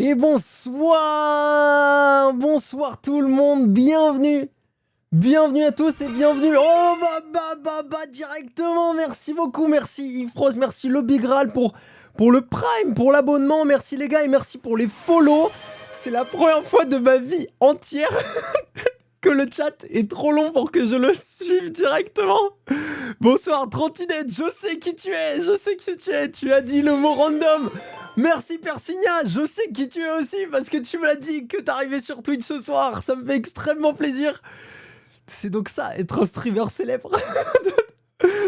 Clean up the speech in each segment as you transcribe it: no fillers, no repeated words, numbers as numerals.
Et bonsoir, bonsoir tout le monde, bienvenue à tous et bienvenue. Oh directement, merci beaucoup, merci Yves Rose, merci le Big Ral pour le Prime, pour l'abonnement, merci les gars et merci pour les follow. C'est la première fois de ma vie entière que le chat est trop long pour que je le suive directement. Bonsoir Trottinette, je sais qui tu es, tu as dit le mot random. Merci Persigna, je sais qui tu es aussi parce que tu me l'as dit que t'arrivais sur Twitch ce soir, ça me fait extrêmement plaisir. C'est donc ça, être un streamer célèbre.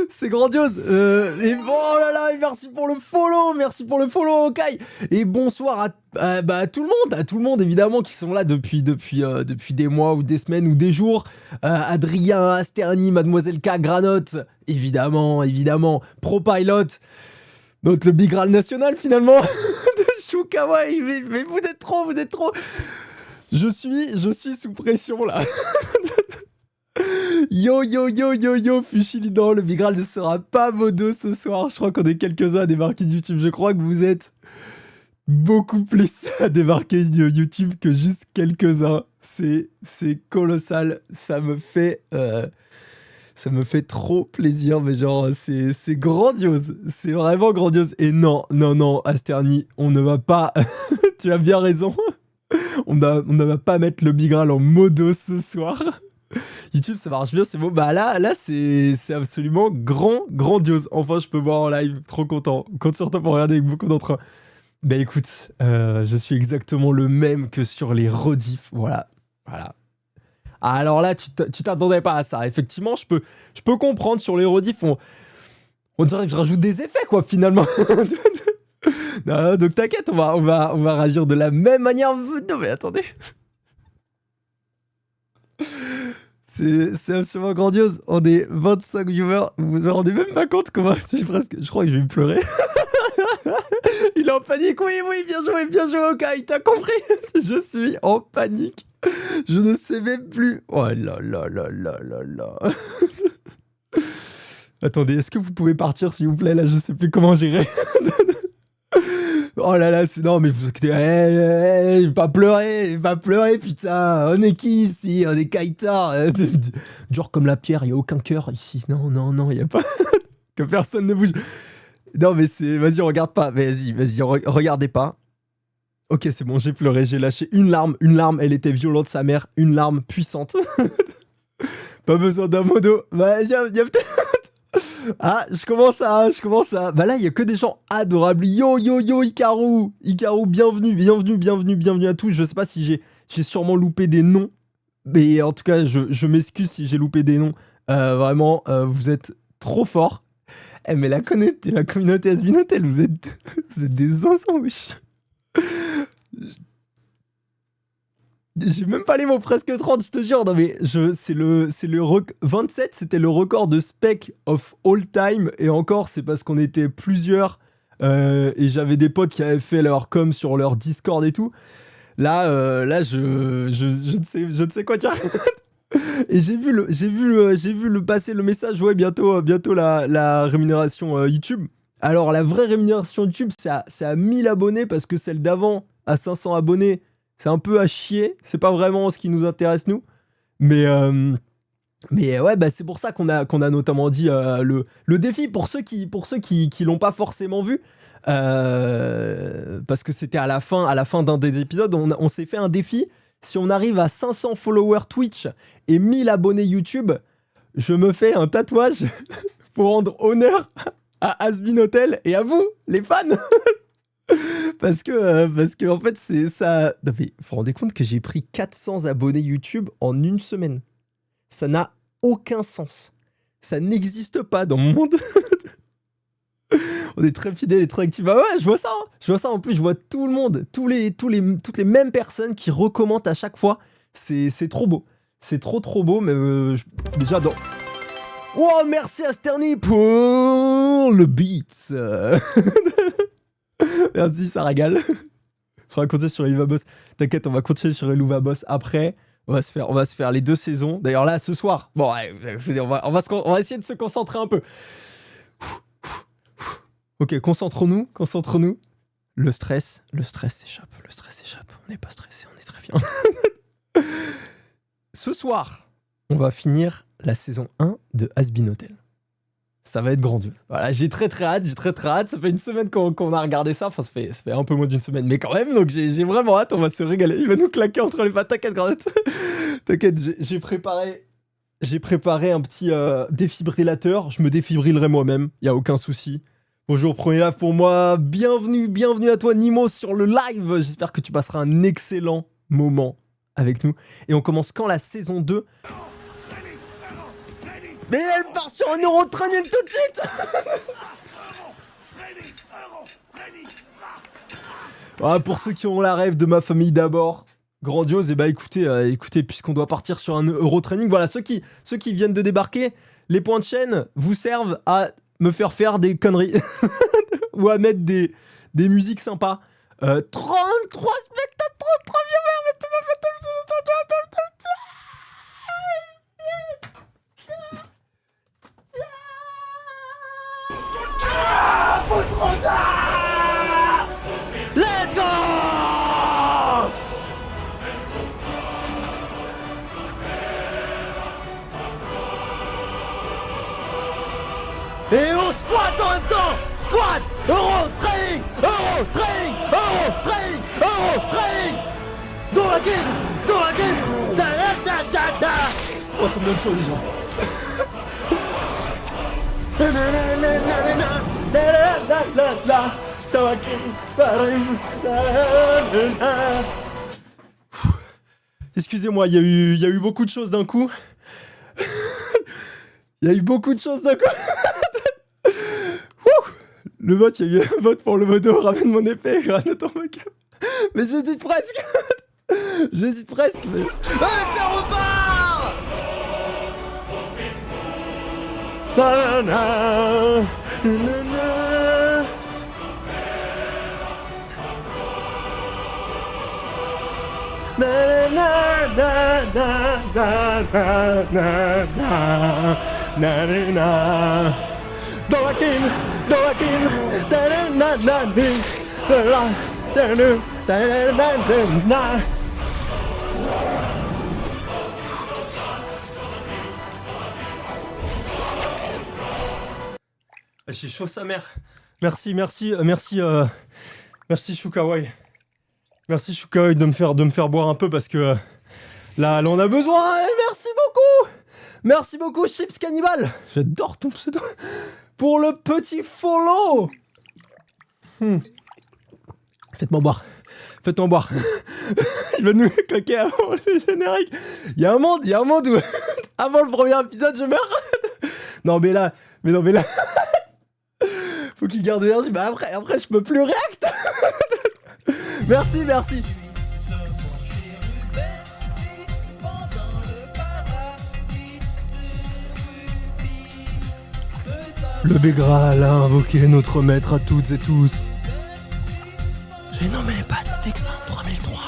C'est grandiose. Et bon, oh là là, et merci pour le follow, Kai. Et bonsoir à tout le monde évidemment qui sont là depuis des mois ou des semaines ou des jours. Adrien, Asterni, Mademoiselle K, Granotte, évidemment, ProPilot, notre le Big Ral national finalement. De Shukawaii, mais vous êtes trop. Je suis sous pression là. Yo, Fushilidan, le Big Ral ne sera pas modo ce soir. Je crois qu'on est quelques-uns à débarquer de YouTube. Je crois que vous êtes beaucoup plus à débarquer de YouTube que juste quelques-uns. C'est colossal. Ça me fait trop plaisir. Mais genre, c'est grandiose. C'est vraiment grandiose. Et non, Asterni, on ne va pas... Tu as bien raison. On ne va pas mettre le Big Ral en modo ce soir. YouTube ça marche bien, c'est beau. Bah là c'est absolument grandiose. Enfin je peux voir en live, trop content. Compte sur toi pour regarder avec beaucoup d'entrain. Bah écoute, je suis exactement le même que sur les rediffs. Voilà. Alors là tu t'attendais pas à ça. Effectivement je peux comprendre sur les rediffs. On dirait que je rajoute des effets quoi finalement. Non, donc t'inquiète, on va réagir de la même manière. Non mais attendez. C'est absolument grandiose. On est 25 viewers. Vous vous rendez même pas compte comment... Je crois que je vais me pleurer. Il est en panique. Oui, bien joué, Okai. T'as compris? Je suis en panique. Je ne sais même plus. Oh là là. Attendez, est-ce que vous pouvez partir s'il vous plaît? Là, je sais plus comment gérer. Oh là là, non mais vous inquiétez, pas pleurer, putain, on est qui ici? On est Kaita, dur comme la pierre, y a aucun cœur ici, non, y a pas, que personne ne bouge. Non mais vas-y, regarde pas, vas-y, regardez pas. Ok, c'est bon, j'ai pleuré, j'ai lâché une larme, elle était violente, sa mère, une larme puissante. Pas besoin d'un modo, bah y a peut-être... Ah, je commence à... Bah là, il y a que des gens adorables. Yo, Hikaru, bienvenue à tous. Je sais pas si j'ai sûrement loupé des noms. Mais en tout cas, je m'excuse si j'ai loupé des noms. Vraiment, vous êtes trop forts. Mais la communauté Asbinotel, vous êtes des zinzins, wesh. J'ai même pas les mots, presque 30, je te jure. Non mais c'est le 27, c'était le record de spec of all time. Et encore, c'est parce qu'on était plusieurs et j'avais des potes qui avaient fait leur com sur leur Discord et tout. Là, je ne sais quoi dire. Et j'ai vu passer le message. Ouais, bientôt la rémunération YouTube. Alors la vraie rémunération YouTube, c'est à 1000 abonnés parce que celle d'avant à 500 abonnés. C'est un peu à chier, c'est pas vraiment ce qui nous intéresse nous. Mais ouais, bah c'est pour ça qu'on a notamment dit le défi pour ceux qui l'ont pas forcément vu. Parce que c'était à la fin d'un des épisodes, on s'est fait un défi. Si on arrive à 500 followers Twitch et 1000 abonnés YouTube, je me fais un tatouage pour rendre honneur à Asbinotel et à vous, les fans. Parce que en fait c'est ça. Non mais vous vous rendez compte que j'ai pris 400 abonnés YouTube en une semaine. Ça n'a aucun sens. Ça n'existe pas dans mon monde. On est très fidèles et très actifs. Ah ouais, je vois ça. En plus, je vois tout le monde, toutes les mêmes personnes qui recommentent à chaque fois. C'est trop beau. C'est trop beau. Mais déjà dans. Oh, merci Asterni pour le beat. Merci, ça régale. Faudra continuer sur Eluva Boss. T'inquiète, on va continuer sur Eluva Boss après. On va se faire les 2 saisons. D'ailleurs là, ce soir. Bon, ouais, on va essayer de se concentrer un peu. Ok, concentrons-nous. le stress s'échappe. On n'est pas stressé, on est très bien. Ce soir, on va finir la saison 1 de Has Been Hotel. Ça va être grandiose. Voilà, j'ai très hâte. Ça fait une semaine qu'on a regardé ça. Enfin, ça fait un peu moins d'une semaine, mais quand même. Donc j'ai vraiment hâte. On va se régaler. Il va nous claquer entre les pattes. T'inquiète, t'inquiète. J'ai préparé un petit défibrillateur. Je me défibrillerai moi-même. Il y a aucun souci. Bonjour, prenez là pour moi. Bienvenue à toi, Nimo, sur le live. J'espère que tu passeras un excellent moment avec nous. Et on commence quand la saison 2 ? Mais elle part sur un Eurotraining tout de suite. Ah, pour ceux qui ont la rêve de ma famille d'abord, grandiose, et bah écoutez, puisqu'on doit partir sur un Eurotraining, voilà, ceux qui viennent de débarquer, les points de chaîne vous servent à me faire des conneries ou à mettre des musiques sympas. 33 spectateurs, 33 viewers, mais tu m'as fait Let's go! Et on squatte en même temps! Squat! Eurotraining! Dans la game! Da. Oh, ça me donne chaud déjà. Excusez-moi, il y a eu beaucoup de choses d'un coup. Le vote, il y a eu un vote pour le modo, ramène mon épée, Granoton Macab. Mais j'hésite presque. Mais... Ah, ça repart. Dans la game. J'ai chaud sa mère. Merci Shukawai. Merci Shukawai de me faire boire un peu parce que là on a besoin. Et merci beaucoup Chips Cannibal. J'adore ton pseudo. Pour le petit follow. Faites-moi boire. Il va nous claquer avant le générique. Il y a un monde où avant le premier épisode je meurs. Non mais là. Faut qu'il garde l'énergie. Bah après je peux plus react. Merci. Le Bégral a invoqué notre maître à toutes et tous. J'ai nommé pas ça fait que ça, 3003.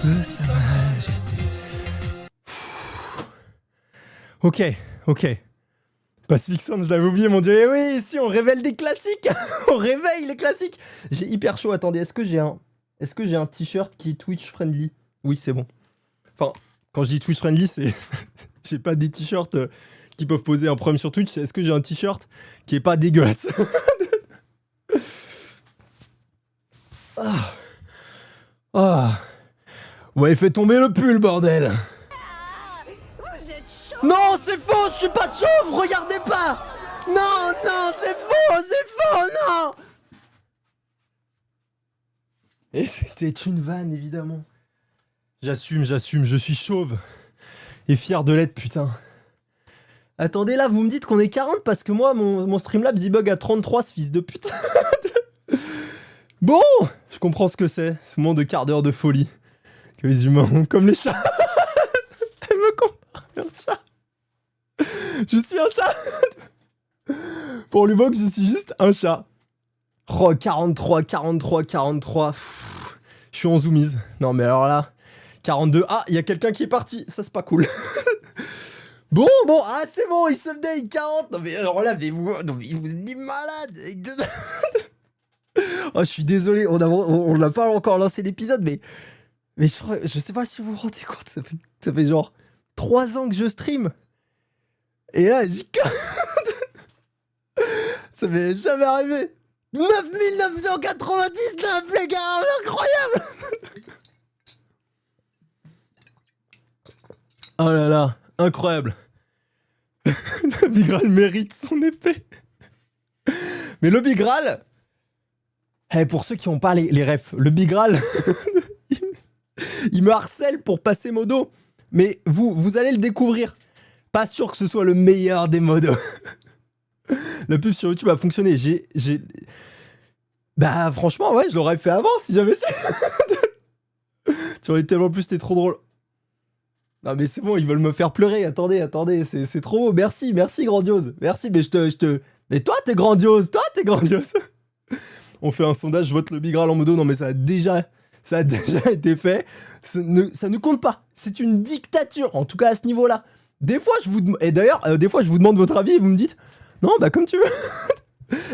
De sa majesté. Ok. Pacific Sound, je l'avais oublié, mon dieu. Et oui, ici, on révèle des classiques. On réveille les classiques. J'ai hyper chaud. Attendez, est-ce que j'ai un t-shirt qui est Twitch friendly? Oui, c'est bon. Enfin, quand je dis Twitch friendly, c'est... j'ai pas des t-shirts qui peuvent poser un problème sur Twitch. Est-ce que j'ai un t-shirt qui est pas dégueulasse? Ouais, fait tomber le pull, bordel. Non, c'est faux, je suis pas chauve, regardez pas. Non, c'est faux, non. Et c'était une vanne, évidemment. J'assume, je suis chauve. Et fier de l'être, putain. Attendez, là, vous me dites qu'on est 40 parce que moi, mon Streamlabs, il bug à 33, ce fils de pute. Bon, je comprends ce que c'est, ce moment de quart d'heure de folie. Que les humains ont comme les chats. Elle me compare à un chat. Je suis un chat. Pour Lubox, je suis juste un chat. Oh, 43. Pff, Je suis en zoomise. Non, mais alors là, 42. Ah, il y a quelqu'un qui est parti. Ça, c'est pas cool. Bon, ah, c'est bon, il s'update 40. Non, mais alors là, non, mais vous êtes des malades. Oh, je suis désolé, on n'a pas encore lancé l'épisode, mais je sais pas si vous vous rendez compte, ça fait genre 3 ans que je stream. Et là, ça m'est jamais arrivé. 9999, les gars, incroyable. Oh là là, incroyable. Le Bigral mérite son épée. Mais le Bigral, pour ceux qui n'ont pas les refs, le Bigral, il me harcèle pour passer modo. Mais vous allez le découvrir. Pas sûr que ce soit le meilleur des modos. La pub sur YouTube a fonctionné. Bah franchement, ouais, je l'aurais fait avant si j'avais su. Tu aurais tellement plus, t'es trop drôle. Non mais c'est bon, ils veulent me faire pleurer. Attendez, c'est trop beau. Merci grandiose. Merci, mais mais toi t'es grandiose. On fait un sondage, je vote le Bigral en modo. Non mais ça a déjà été fait. Ça ne compte pas. C'est une dictature, en tout cas à ce niveau-là. Des fois, et d'ailleurs, des fois, je vous demande votre avis et vous me dites non, bah comme tu veux.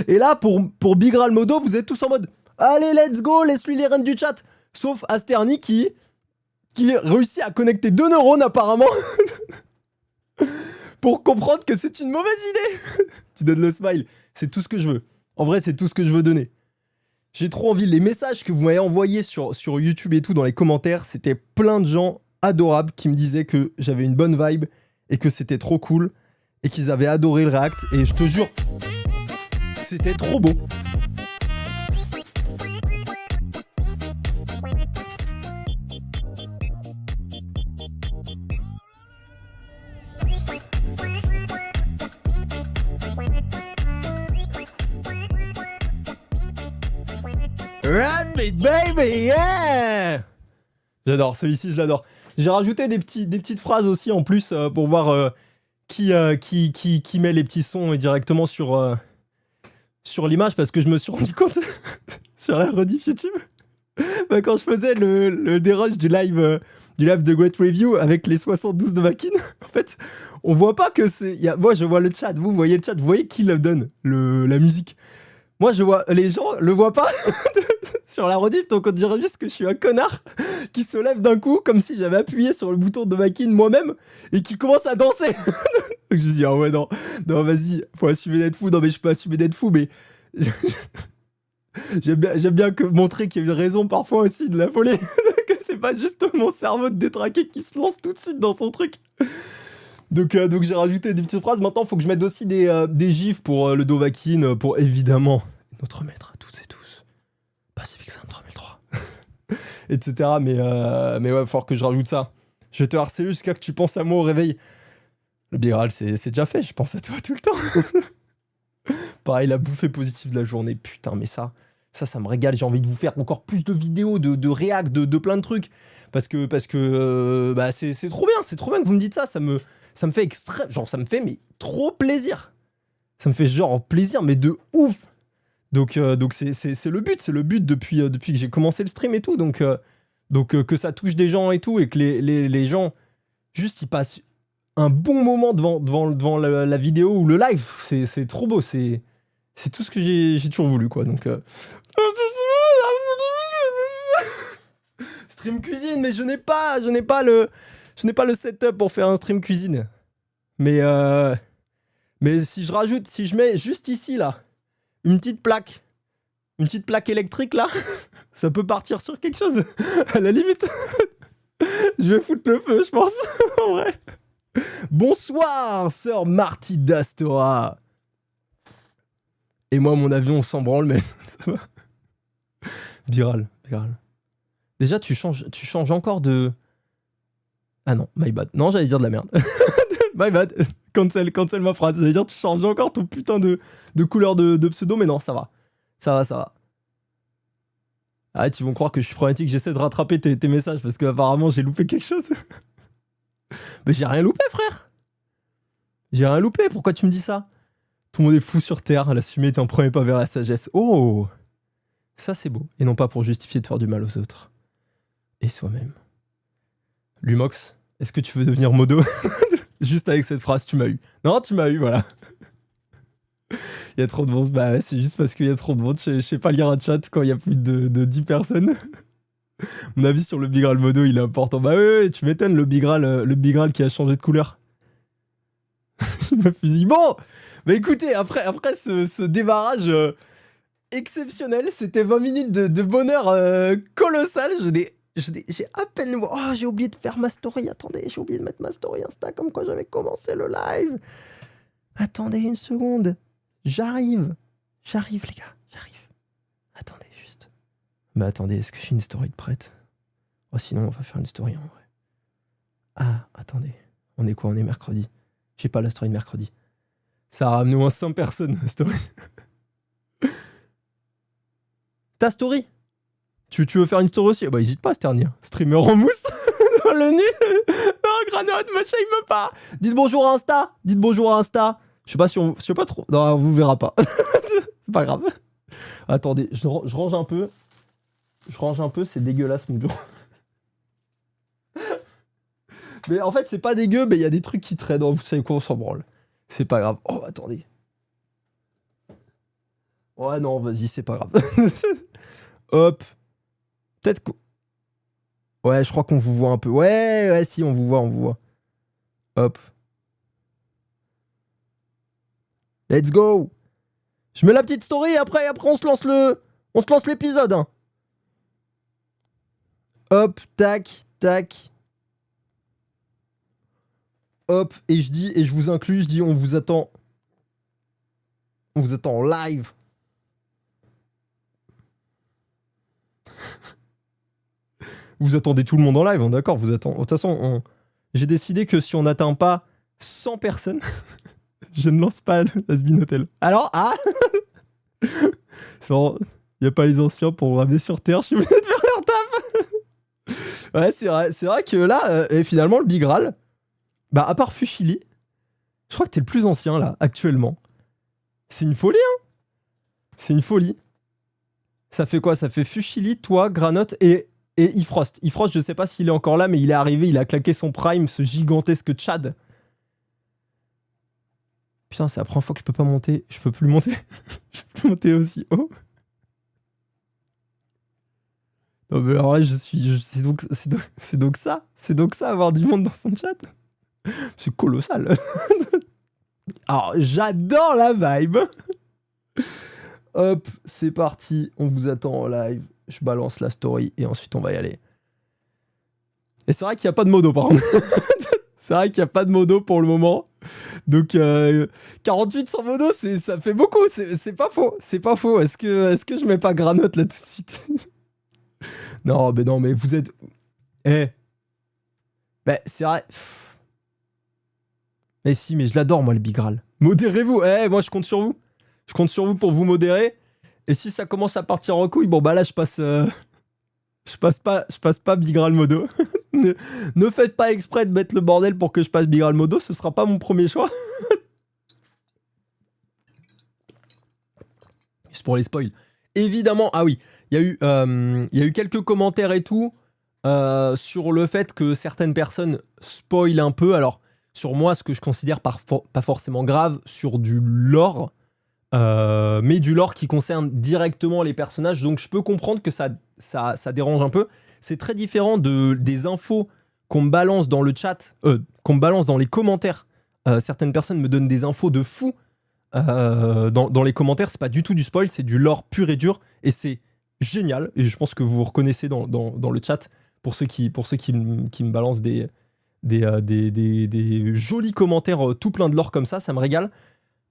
Et là, pour Bigral modo, vous êtes tous en mode allez, let's go, laisse-lui les rênes du chat. Sauf Asterny qui réussit à connecter 2 neurones apparemment pour comprendre que c'est une mauvaise idée. Tu donnes le smile, c'est tout ce que je veux. En vrai, c'est tout ce que je veux donner. J'ai trop envie. Les messages que vous m'avez envoyés sur YouTube et tout dans les commentaires, c'était plein de gens adorables qui me disaient que j'avais une bonne vibe et que c'était trop cool et qu'ils avaient adoré le react. Et je te jure, c'était trop beau. Rabbit baby, yeah! J'adore, celui-ci je l'adore. J'ai rajouté des petites phrases aussi en plus pour voir qui met les petits sons directement sur l'image, parce que je me suis rendu compte sur la rediff YouTube quand je faisais le dérush du live de Great Review avec les 72 de Makin, en fait on voit pas que c'est... Moi je vois le chat, vous voyez le chat, vous voyez qui le donne la musique. Moi je vois, les gens le voient pas sur la rediff, donc on dirait juste que je suis un connard qui se lève d'un coup comme si j'avais appuyé sur le bouton de Makin moi-même et qui commence à danser. Donc je me dis ah ouais non vas-y, faut assumer d'être fou. Non mais je peux assumer d'être fou, mais j'aime bien montrer qu'il y a une raison parfois aussi de la folie. Que c'est pas juste mon cerveau de détraqué qui se lance tout de suite dans son truc. Donc j'ai rajouté des petites phrases. Maintenant, il faut que je mette aussi des gifs pour le Dovahkiin, pour évidemment notre maître à toutes et tous, Pacific Sam 3003, etc. Mais ouais, il va falloir que je rajoute ça. Je vais te harceler jusqu'à que tu penses à moi au réveil. Le Bigral, c'est déjà fait, je pense à toi tout le temps. Pareil, la bouffée positive de la journée. Putain, mais ça me régale. J'ai envie de vous faire encore plus de vidéos, de réact, de plein de trucs. Parce que c'est trop bien. C'est trop bien que vous me dites ça. Ça me fait extrême... Genre, ça me fait mais trop plaisir. Ça me fait genre plaisir, mais de ouf. Donc c'est le but. C'est le but depuis que j'ai commencé le stream et tout. Donc que ça touche des gens et tout. Et que les gens, juste, ils passent un bon moment devant la vidéo ou le live. C'est trop beau. C'est tout ce que j'ai toujours voulu, quoi. Donc... Stream cuisine, mais je n'ai pas le setup pour faire un stream cuisine. Mais si je mets juste ici, là, une petite plaque électrique, là, ça peut partir sur quelque chose, à la limite. Je vais foutre le feu, je pense, en vrai. Bonsoir, sœur Marty d'Astora. Et moi, mon avion, on s'en branle, mais ça va. Bigral. Déjà, tu changes encore de... Ah non, my bad. Non, j'allais dire de la merde. My bad. Cancel ma phrase. J'allais dire, tu changes encore ton putain de couleur de pseudo, mais non, ça va. Ça va. Arrête, ils vont croire que je suis problématique. J'essaie de rattraper tes messages parce qu'apparemment, j'ai loupé quelque chose. Mais j'ai rien loupé, frère. J'ai rien loupé. Pourquoi tu me dis ça? Tout le monde est fou sur Terre. L'assumer est un premier pas vers la sagesse. Oh! Ça, c'est beau. Et non pas pour justifier de faire du mal aux autres. et soi-même. Lumox, est-ce que tu veux devenir modo? Juste avec cette phrase, tu m'as eu. Non, tu m'as eu, voilà. Il y a trop de monde. Bah ouais, c'est juste parce qu'il y a trop de monde. Je sais pas lire un chat quand il y a plus de 10 personnes. Mon avis sur le Bigral modo, il est important. Bah ouais, tu m'étonnes, le Bigral qui a changé de couleur. Il m'a fusillé. Bon, bah écoutez, après ce démarrage exceptionnel, c'était 20 minutes de bonheur colossal. J'ai à peine... Oh, j'ai oublié de faire ma story. Attendez, j'ai oublié de mettre ma story Insta comme quoi j'avais commencé le live. Attendez une seconde. J'arrive, les gars, j'arrive. Attendez, juste. Mais attendez, est-ce que j'ai une story de prête? Oh, sinon, on va faire une story en vrai. Ah, attendez. On est quoi? On est mercredi. J'ai pas la story de mercredi. Ça a ramené au moins 100 personnes, la story. Ta story? Tu veux faire une story aussi? Bah, hésite pas à se ternir. Streamer en mousse. Le nul. Non, Granote, me shame pas. Dites bonjour à Insta. Dites bonjour à Insta. Je sais pas si on... Je sais pas trop... Non, on vous verra pas. C'est pas grave. Attendez, je range un peu. Je range un peu, c'est dégueulasse mon bureau. Mais en fait, c'est pas dégueu, mais il y a des trucs qui traînent. Vous savez quoi, on s'en branle. C'est pas grave. Oh, attendez. Ouais, non, vas-y, c'est pas grave. Hop. Peut-être que... Ouais, je crois qu'on vous voit un peu. Ouais, si, on vous voit. Hop. Let's go. Je mets la petite story, après on se lance l'épisode. Hein. Hop, tac. Hop, et je vous inclus, je dis on vous attend. On vous attend en live. Vous attendez tout le monde en live, hein, d'accord, vous attendez. De toute façon, j'ai décidé que si on n'atteint pas 100 personnes, je ne lance pas l'Asbin Hotel. Alors, c'est marrant, il n'y a pas les anciens pour me ramener sur Terre, je suis obligé de faire leur taf. Ouais, c'est vrai que là, et finalement, le Bigral, bah, à part Fushili, je crois que t'es le plus ancien, là, actuellement. C'est une folie, hein. C'est une folie. Ça fait quoi? Ça fait Fushili, toi, Granote et Ifrost. Ifrost, je sais pas s'il est encore là, mais il est arrivé, il a claqué son prime, ce gigantesque Tchad. Putain, c'est la première fois que je peux pas monter. Je peux plus monter. Je peux plus monter aussi haut. Non, mais alors là, c'est donc ça. C'est donc ça, avoir du monde dans son chat. C'est colossal. Alors, j'adore la vibe. Hop, c'est parti. On vous attend en live. Je balance la story et ensuite on va y aller. Et c'est vrai qu'il n'y a pas de modo par contre. C'est vrai qu'il n'y a pas de modo pour le moment. Donc 48 sans modo, ça fait beaucoup. C'est pas faux. C'est pas faux. Est-ce que je mets pas Granote là tout de suite? Non, mais vous êtes... Ben, c'est vrai... Mais si, mais je l'adore moi le Bigral. Modérez-vous. Moi je compte sur vous. Je compte sur vous pour vous modérer. Et si ça commence à partir en couille, bon bah là je passe... Je passe pas Bigral modo. ne faites pas exprès de mettre le bordel pour que je passe Bigral modo, ce sera pas mon premier choix. C'est pour les spoils. Évidemment, ah oui, il y a eu quelques commentaires et tout sur le fait que certaines personnes spoilent un peu. Alors, sur moi, ce que je considère pas forcément grave, sur du lore, mais du lore qui concerne directement les personnages. Donc, je peux comprendre que ça dérange un peu. C'est très différent des infos qu'on me balance dans le chat, qu'on me balance dans les commentaires. Certaines personnes me donnent des infos de fou dans les commentaires. C'est pas du tout du spoil, c'est du lore pur et dur. Et c'est génial. Et je pense que vous vous reconnaissez dans le chat pour ceux qui me balancent des jolis commentaires tout plein de lore comme ça me régale.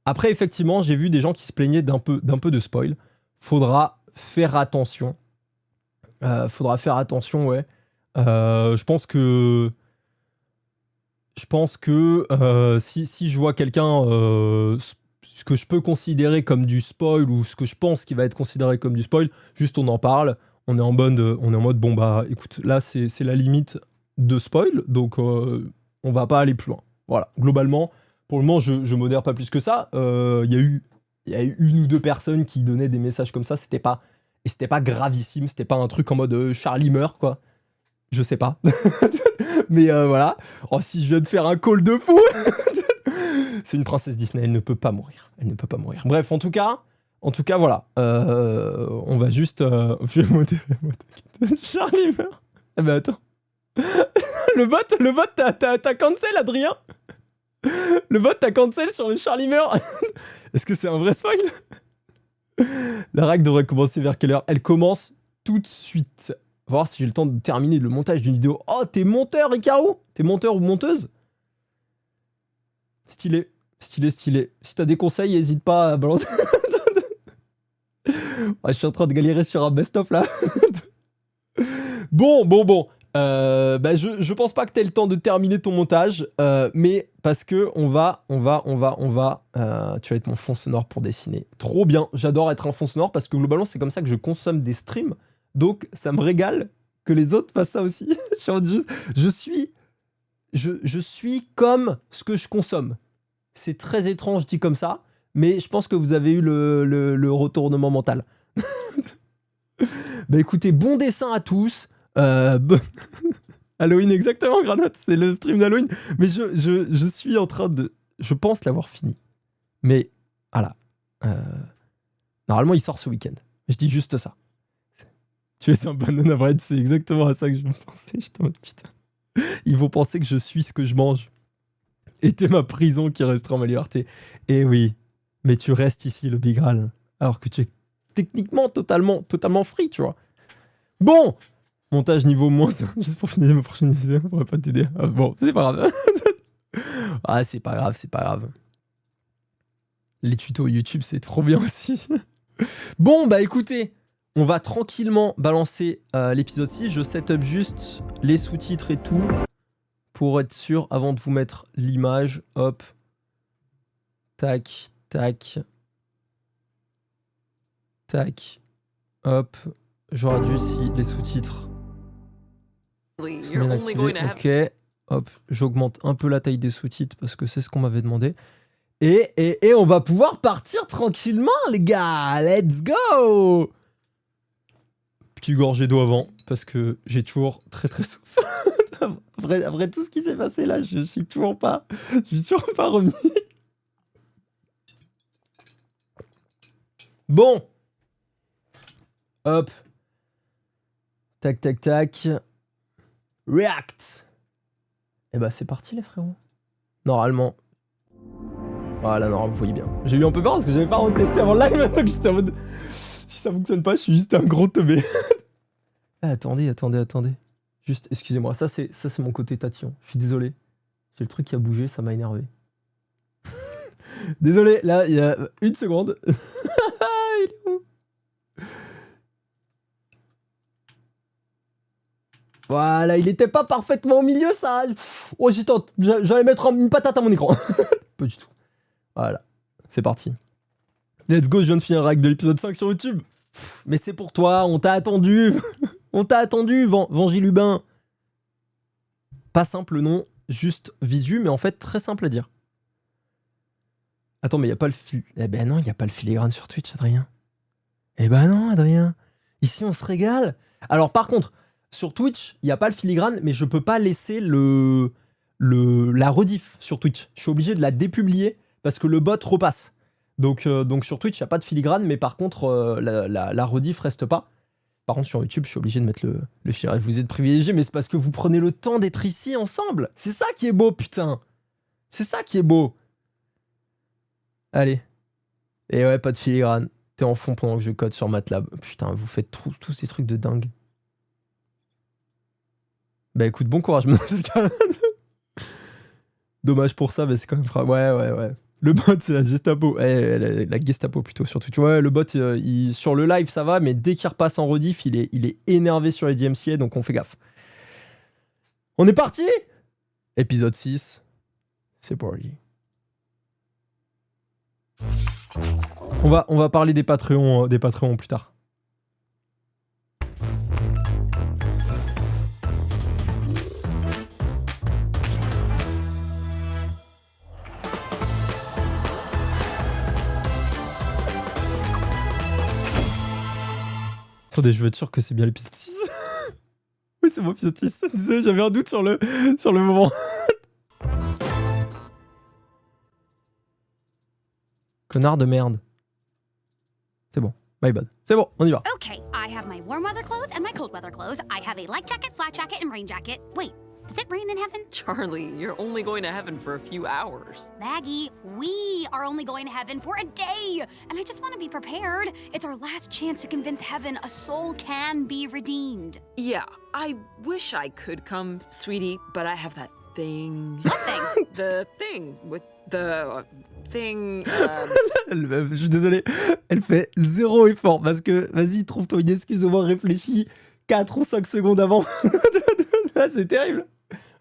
Après, effectivement, j'ai vu des gens qui se plaignaient d'un peu de spoil. Faudra faire attention. Ouais. Je pense que si je vois quelqu'un, ce que je peux considérer comme du spoil ou ce que je pense qui va être considéré comme du spoil, juste on en parle. On est en mode bon bah écoute, là c'est la limite de spoil, donc on va pas aller plus loin. Voilà, globalement, pour le moment je modère pas plus que ça. Il y a eu une ou deux personnes qui donnaient des messages comme ça, c'était pas gravissime, c'était pas un truc en mode Charlie meurt quoi. Je sais pas. Mais voilà. Oh, si je viens de faire un call de fou. C'est une princesse Disney, elle ne peut pas mourir. Elle ne peut pas mourir. Bref, en tout cas, voilà. On va juste... Je vais modérer. Charlie meurt. Ah bah attends. le bot, t'as cancel, Adrien. Le bot, t'as cancel sur le Charlie meurt. Est-ce que c'est un vrai spoil? La règle devrait commencer vers quelle heure? Elle commence tout de suite. On va voir si j'ai le temps de terminer le montage d'une vidéo. Oh, t'es monteur, Ricardo? T'es monteur ou monteuse? Stylé. Si t'as des conseils, n'hésite pas à balancer. Ouais, je suis en train de galérer sur un best-of là. Bon. Bah, je pense pas que t'aies le temps de terminer ton montage, mais parce que on va, tu vas être mon fond sonore pour dessiner. Trop bien, j'adore être un fond sonore parce que globalement c'est comme ça que je consomme des streams, donc ça me régale que les autres fassent ça aussi. Je suis comme ce que je consomme. C'est très étrange dit comme ça, mais je pense que vous avez eu le retournement mental. Bah écoutez, bon dessin à tous. Halloween, exactement, Granate, c'est le stream d'Halloween. Mais je suis en train de... Je pense l'avoir fini. Mais, voilà. Normalement, il sort ce week-end. Je dis juste ça. Tu es un banana bread, c'est exactement à ça que je pensais. J'étais en mode, putain. Ils vont penser que je suis ce que je mange. Et t'es ma prison qui restera ma liberté. Et oui, mais tu restes ici, le Big Graal. Alors que tu es techniquement totalement free, tu vois. Bon, montage niveau moins 1, juste pour finir ma prochaine vidéo, on pourrait pas t'aider. Ah, bon, c'est pas grave. Ah, c'est pas grave. Les tutos YouTube, c'est trop bien aussi. Bon, bah écoutez, on va tranquillement balancer l'épisode 6. Je setup juste les sous-titres et tout pour être sûr avant de vous mettre l'image. Hop. Tac. Hop. J'aurais dû si les sous-titres sont bien activés. Ok. Hop. J'augmente un peu la taille des sous-titres parce que c'est ce qu'on m'avait demandé. Et on va pouvoir partir tranquillement, les gars. Let's go. Petit gorgée d'eau avant parce que j'ai toujours très soif. Après tout ce qui s'est passé là, je suis toujours pas remis. Bon. Hop. Tac. React. Et bah c'est parti les frérots. Normalement. Voilà, non, vous voyez bien. J'ai eu un peu peur parce que j'avais pas retesté avant le live, maintenant que j'étais en mode... Si ça fonctionne pas, je suis juste un gros teubé. Ah, attendez. Juste, excusez-moi, ça c'est mon côté tatillon. Je suis désolé. J'ai le truc qui a bougé, ça m'a énervé. Désolé, là, il y a une seconde. Il est où? Voilà, il était pas parfaitement au milieu, ça. Oh, j'allais mettre une patate à mon écran. Pas du tout. Voilà, c'est parti. Let's go, je viens de finir avec de l'épisode 5 sur YouTube. Mais c'est pour toi, on t'a attendu. On t'a attendu, Vangie Lubin. Pas simple nom, juste visu, mais en fait très simple à dire. Attends, mais y a pas le fil... Eh ben non, y a pas le filigrane sur Twitch, Adrien. Eh ben non, Adrien. Ici, on se régale. Alors par contre, sur Twitch, y a pas le filigrane, mais je peux pas laisser la rediff sur Twitch. Je suis obligé de la dépublier parce que le bot repasse. Donc sur Twitch, il n'y a pas de filigrane, mais par contre, la rediff reste pas. Par contre, sur YouTube, je suis obligé de mettre le filigrane. Vous êtes privilégiés, mais c'est parce que vous prenez le temps d'être ici ensemble. C'est ça qui est beau, putain. C'est ça qui est beau. Allez. Et ouais, pas de filigrane. T'es en fond pendant que je code sur MATLAB. Putain, vous faites tous ces trucs de dingue. Bah écoute, bon courage. Dommage pour ça, mais c'est quand même... Ouais. Le bot, c'est la Gestapo. La Gestapo plutôt sur Twitch. Ouais, le bot, sur le live, ça va, mais dès qu'il repasse en rediff, il est énervé sur les DMCA, donc on fait gaffe. On est parti. Épisode 6. C'est parti. On va parler des Patreons plus tard. Attendez, je veux être sûr que c'est bien l'épisode 6. Oui, c'est bon, épisode 6. Désolé, j'avais un doute sur le moment. Connard de merde. C'est bon. My bad. C'est bon, on y va. Okay, I have my warm weather clothes and my cold weather clothes. I have a light jacket, flat jacket, and rain jacket. Wait, does it rain in heaven? Charlie, you're only going to heaven for a few hours. Maggie, we are only going to heaven for a day. And I just want to be prepared. It's our last chance to convince heaven a soul can be redeemed. Yeah, I wish I could come, sweetie, but I have that thing. What thing? The thing with the thing. Je suis désolé, elle fait zéro effort parce que, vas-y, trouve-toi une excuse au moins réfléchie 4 ou 5 secondes avant. Ah, c'est terrible.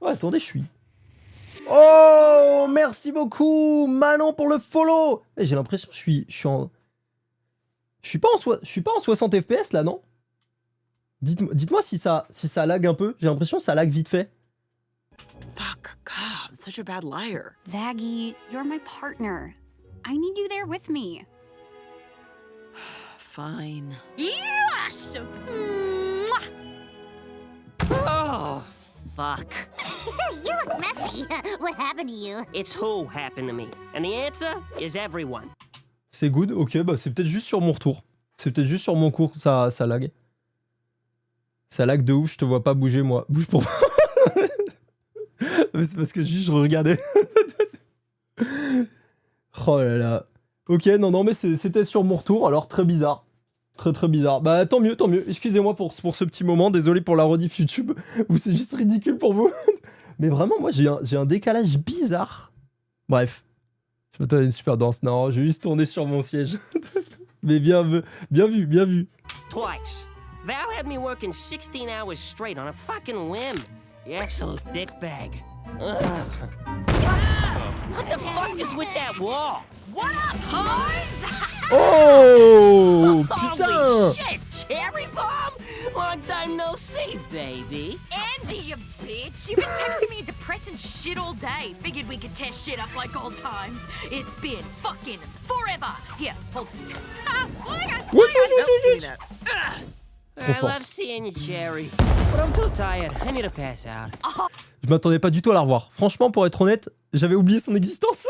Oh, attendez, je suis... Oh, merci beaucoup, Manon, pour le follow. J'ai l'impression que je suis en... Je suis pas en 60 FPS, là, non? Dites-moi si ça lag un peu. J'ai l'impression que ça lag vite fait. Fuck, God, I'm such a bad liar. Maggie, you're my partner. I need you there with me. Fine. Yes! Mwah! Oh, fuck. You look messy. What happened to you? It's who happened to me. And the answer is everyone. C'est good, ok, bah c'est peut-être juste sur mon retour. C'est peut-être juste sur mon cours, ça lag. Ça lag de ouf, je te vois pas bouger, moi. Bouge pour moi. Mais c'est parce que juste je regardais. Oh là là. Ok, non, mais c'était sur mon retour, alors très bizarre. Très bizarre. Bah tant mieux. Excusez-moi pour ce petit moment, désolé pour la rediff YouTube, où c'est juste ridicule pour vous. Mais vraiment, moi j'ai un décalage bizarre. Bref. Je m'attendais à une super danse. Non, j'ai juste tourné sur mon siège. Mais bien vu. Twice. Val had me working 16 hours straight on a fucking whim. The absolute dickbag. Ugh. Ah! What the fuck is with that wall? What up, hoes? Oh putain. Holy shit, Cherry Bomb? Long time no see, baby. Angie, you bitch! You've been texting me depressing shit all day. Figured we could tear shit up like old times. It's been fucking forever. Here, hold this. Ah, oh my god! What? Give me that. Trop I forte. love seeing you, Cherry. But I'm too tired. I need to pass out. Je m'attendais pas du tout à la revoir. Franchement, pour être honnête, j'avais oublié son existence.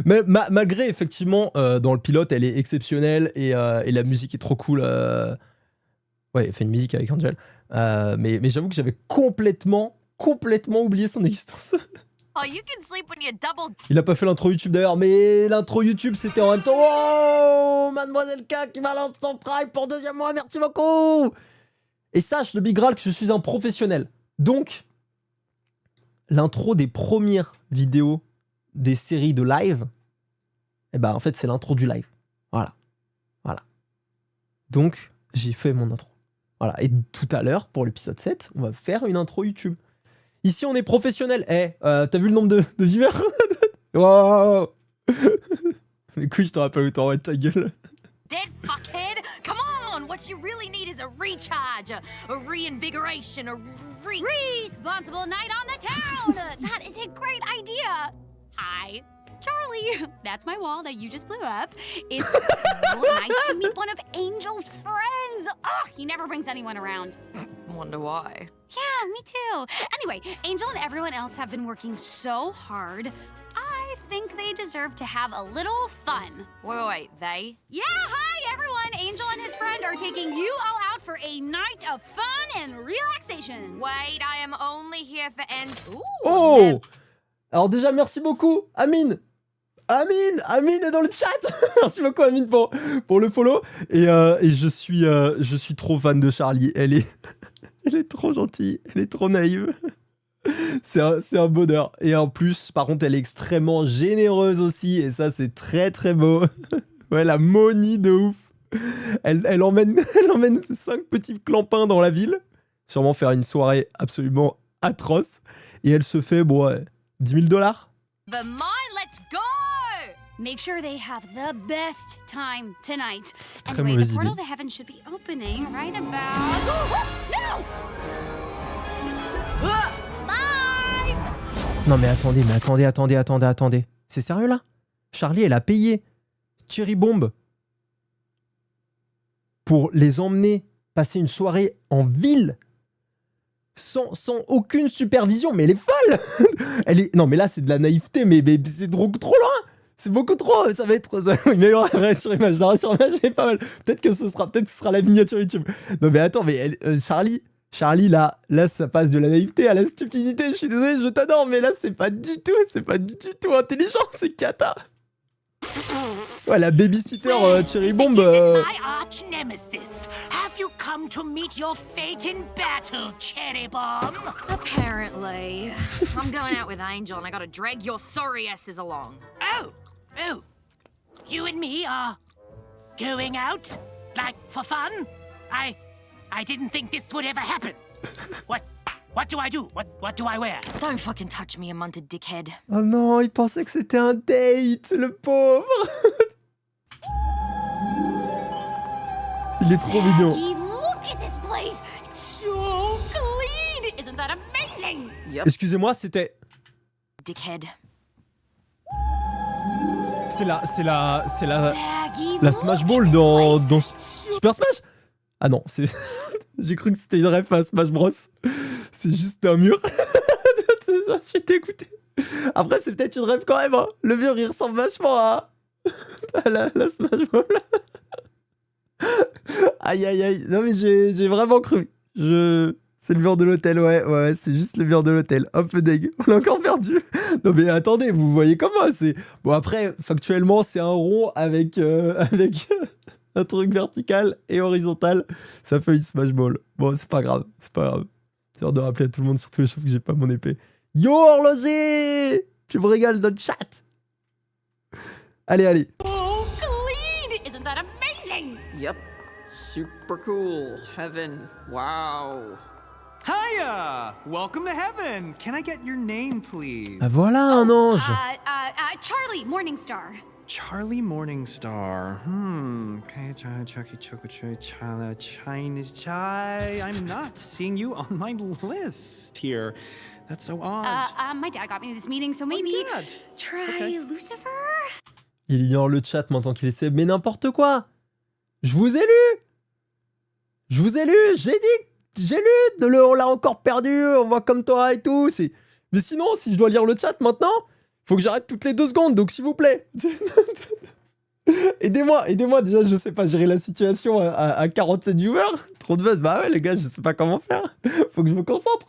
Mais malgré, effectivement, dans le pilote, elle est exceptionnelle et la musique est trop cool. Ouais, elle fait une musique avec Angel. Mais j'avoue que j'avais complètement oublié son existence. Oh, you can sleep when you double. Il a pas fait l'intro YouTube d'ailleurs, mais l'intro YouTube c'était en même temps. Oh, Mademoiselle K qui balance son prime pour 2e mois, merci beaucoup. Et sache, le Big Graal, que je suis un professionnel. Donc, l'intro des premières vidéos des séries de live, eh ben en fait c'est l'intro du live. Voilà. Donc, j'ai fait mon intro. Voilà. Et tout à l'heure, pour l'épisode 7, on va faire une intro YouTube. Ici, on est professionnel. T'as vu le nombre de viewers? Wow. Mais couilles, je te rappelle où t'en vas de ta gueule. Dead fuckhead! Come on! What you really need is a recharge, a reinvigoration, a Responsible night on the town! That is a great idea! Hi, Charlie. That's my wall that you just blew up. It's so nice to meet one of Angel's friends. Oh, he never brings anyone around. Wonder why. Yeah, me too. Anyway, Angel and everyone else have been working so hard. I think they deserve to have a little fun. Wait, they? Yeah, hi everyone! Angel and his friend are taking you all out for a night of fun and relaxation. Wait, I am only here for Ooh. Oh! Alors déjà, merci beaucoup, Amine. Amine est dans le chat. Merci beaucoup, Amine, pour le follow. Et je suis trop fan de Charlie. Elle est trop gentille. Elle est trop naïve. C'est un bonheur. Et en plus, par contre, elle est extrêmement généreuse aussi. Et ça, c'est très, très beau. Ouais, la monie de ouf. Elle emmène 5 petits clampins dans la ville. Sûrement faire une soirée absolument atroce. Et elle se fait, 10 000 $. The mine, let's go! Make sure they have the best time tonight. Très Anyway, mauvaise the portal idée. to heaven should be opening right about... No! Bye! Non mais attendez. C'est sérieux là? Charlie, elle a payé Cherry Bomb pour les emmener passer une soirée en ville sans aucune supervision, mais elle est folle. Non, mais là, c'est de la naïveté, mais c'est trop loin. C'est beaucoup trop. Ça va être ça. Oui, mais arrêt sur image. L'arrêt sur image est pas mal. Peut-être que ce sera la miniature YouTube. Non, mais attends, mais Charlie, là, ça passe de la naïveté à la stupidité. Je suis désolé, je t'adore, mais là, c'est pas du tout intelligent. C'est cata. Ouais, la babysitter Cherry Bomb. My arch nemesis. Have you come to meet your fate in battle, Cherry Bomb? Apparently. I'm going out with Angel and I gotta drag your sorry asses along. Oh, you and me are going out, like for fun? I didn't think this would ever happen. What do I do? What do I wear? Don't fucking touch me, you munted dickhead. Oh non, il pensait que c'était un date, le pauvre. Il est trop mignon. Maggie, look at this place. It's so clean. Isn't that amazing? Excusez-moi, c'était... Dickhead. C'est la Maggie, Smash look Ball at dans this place. Super Smash. Ah non, c'est... J'ai cru que c'était une ref à Smash Bros. C'est juste un mur. Je suis dégoûté. Après, c'est peut-être une rêve quand même. Hein. Le mur, il ressemble vachement à la Smash Ball. Aïe, aïe, aïe. Non, mais j'ai vraiment cru. C'est le mur de l'hôtel, ouais, c'est juste le mur de l'hôtel. Un peu deg. On l'a encore perdu. Non, mais attendez, vous voyez comment c'est... Bon, après, factuellement, c'est un rond avec un truc vertical et horizontal. Ça fait une Smash Ball. Bon, c'est pas grave. C'est l'heure de rappeler à tout le monde, surtout les chauves, que j'ai pas mon épée. Yo, horloger! Tu me régales dans le chat. Allez. So clean. Isn't that amazing? Yep. Super cool. Heaven. Wow. Hiya! Welcome to heaven. Can I get your name, please? Ah, voilà un ange. Charlie Morningstar. Charlie Morningstar. Okay, Chucky Chocochoy Chinese Chai. I'm not seeing you on my list here. That's so odd. My dad got me this meeting, so maybe Dad. try Okay. Lucifer. Il ignore le chat maintenant qu'il essaie. Mais n'importe quoi. Je vous ai lu. J'ai lu. On l'a encore perdu. On voit comme toi et tout. Mais sinon, si je dois lire le chat maintenant, faut que j'arrête toutes les 2 secondes. Donc, s'il vous plaît. Aidez-moi. Déjà, je sais pas gérer la situation à 47 viewers. Trop de buzz. Bah ouais, les gars, je sais pas comment faire. Faut que je me concentre.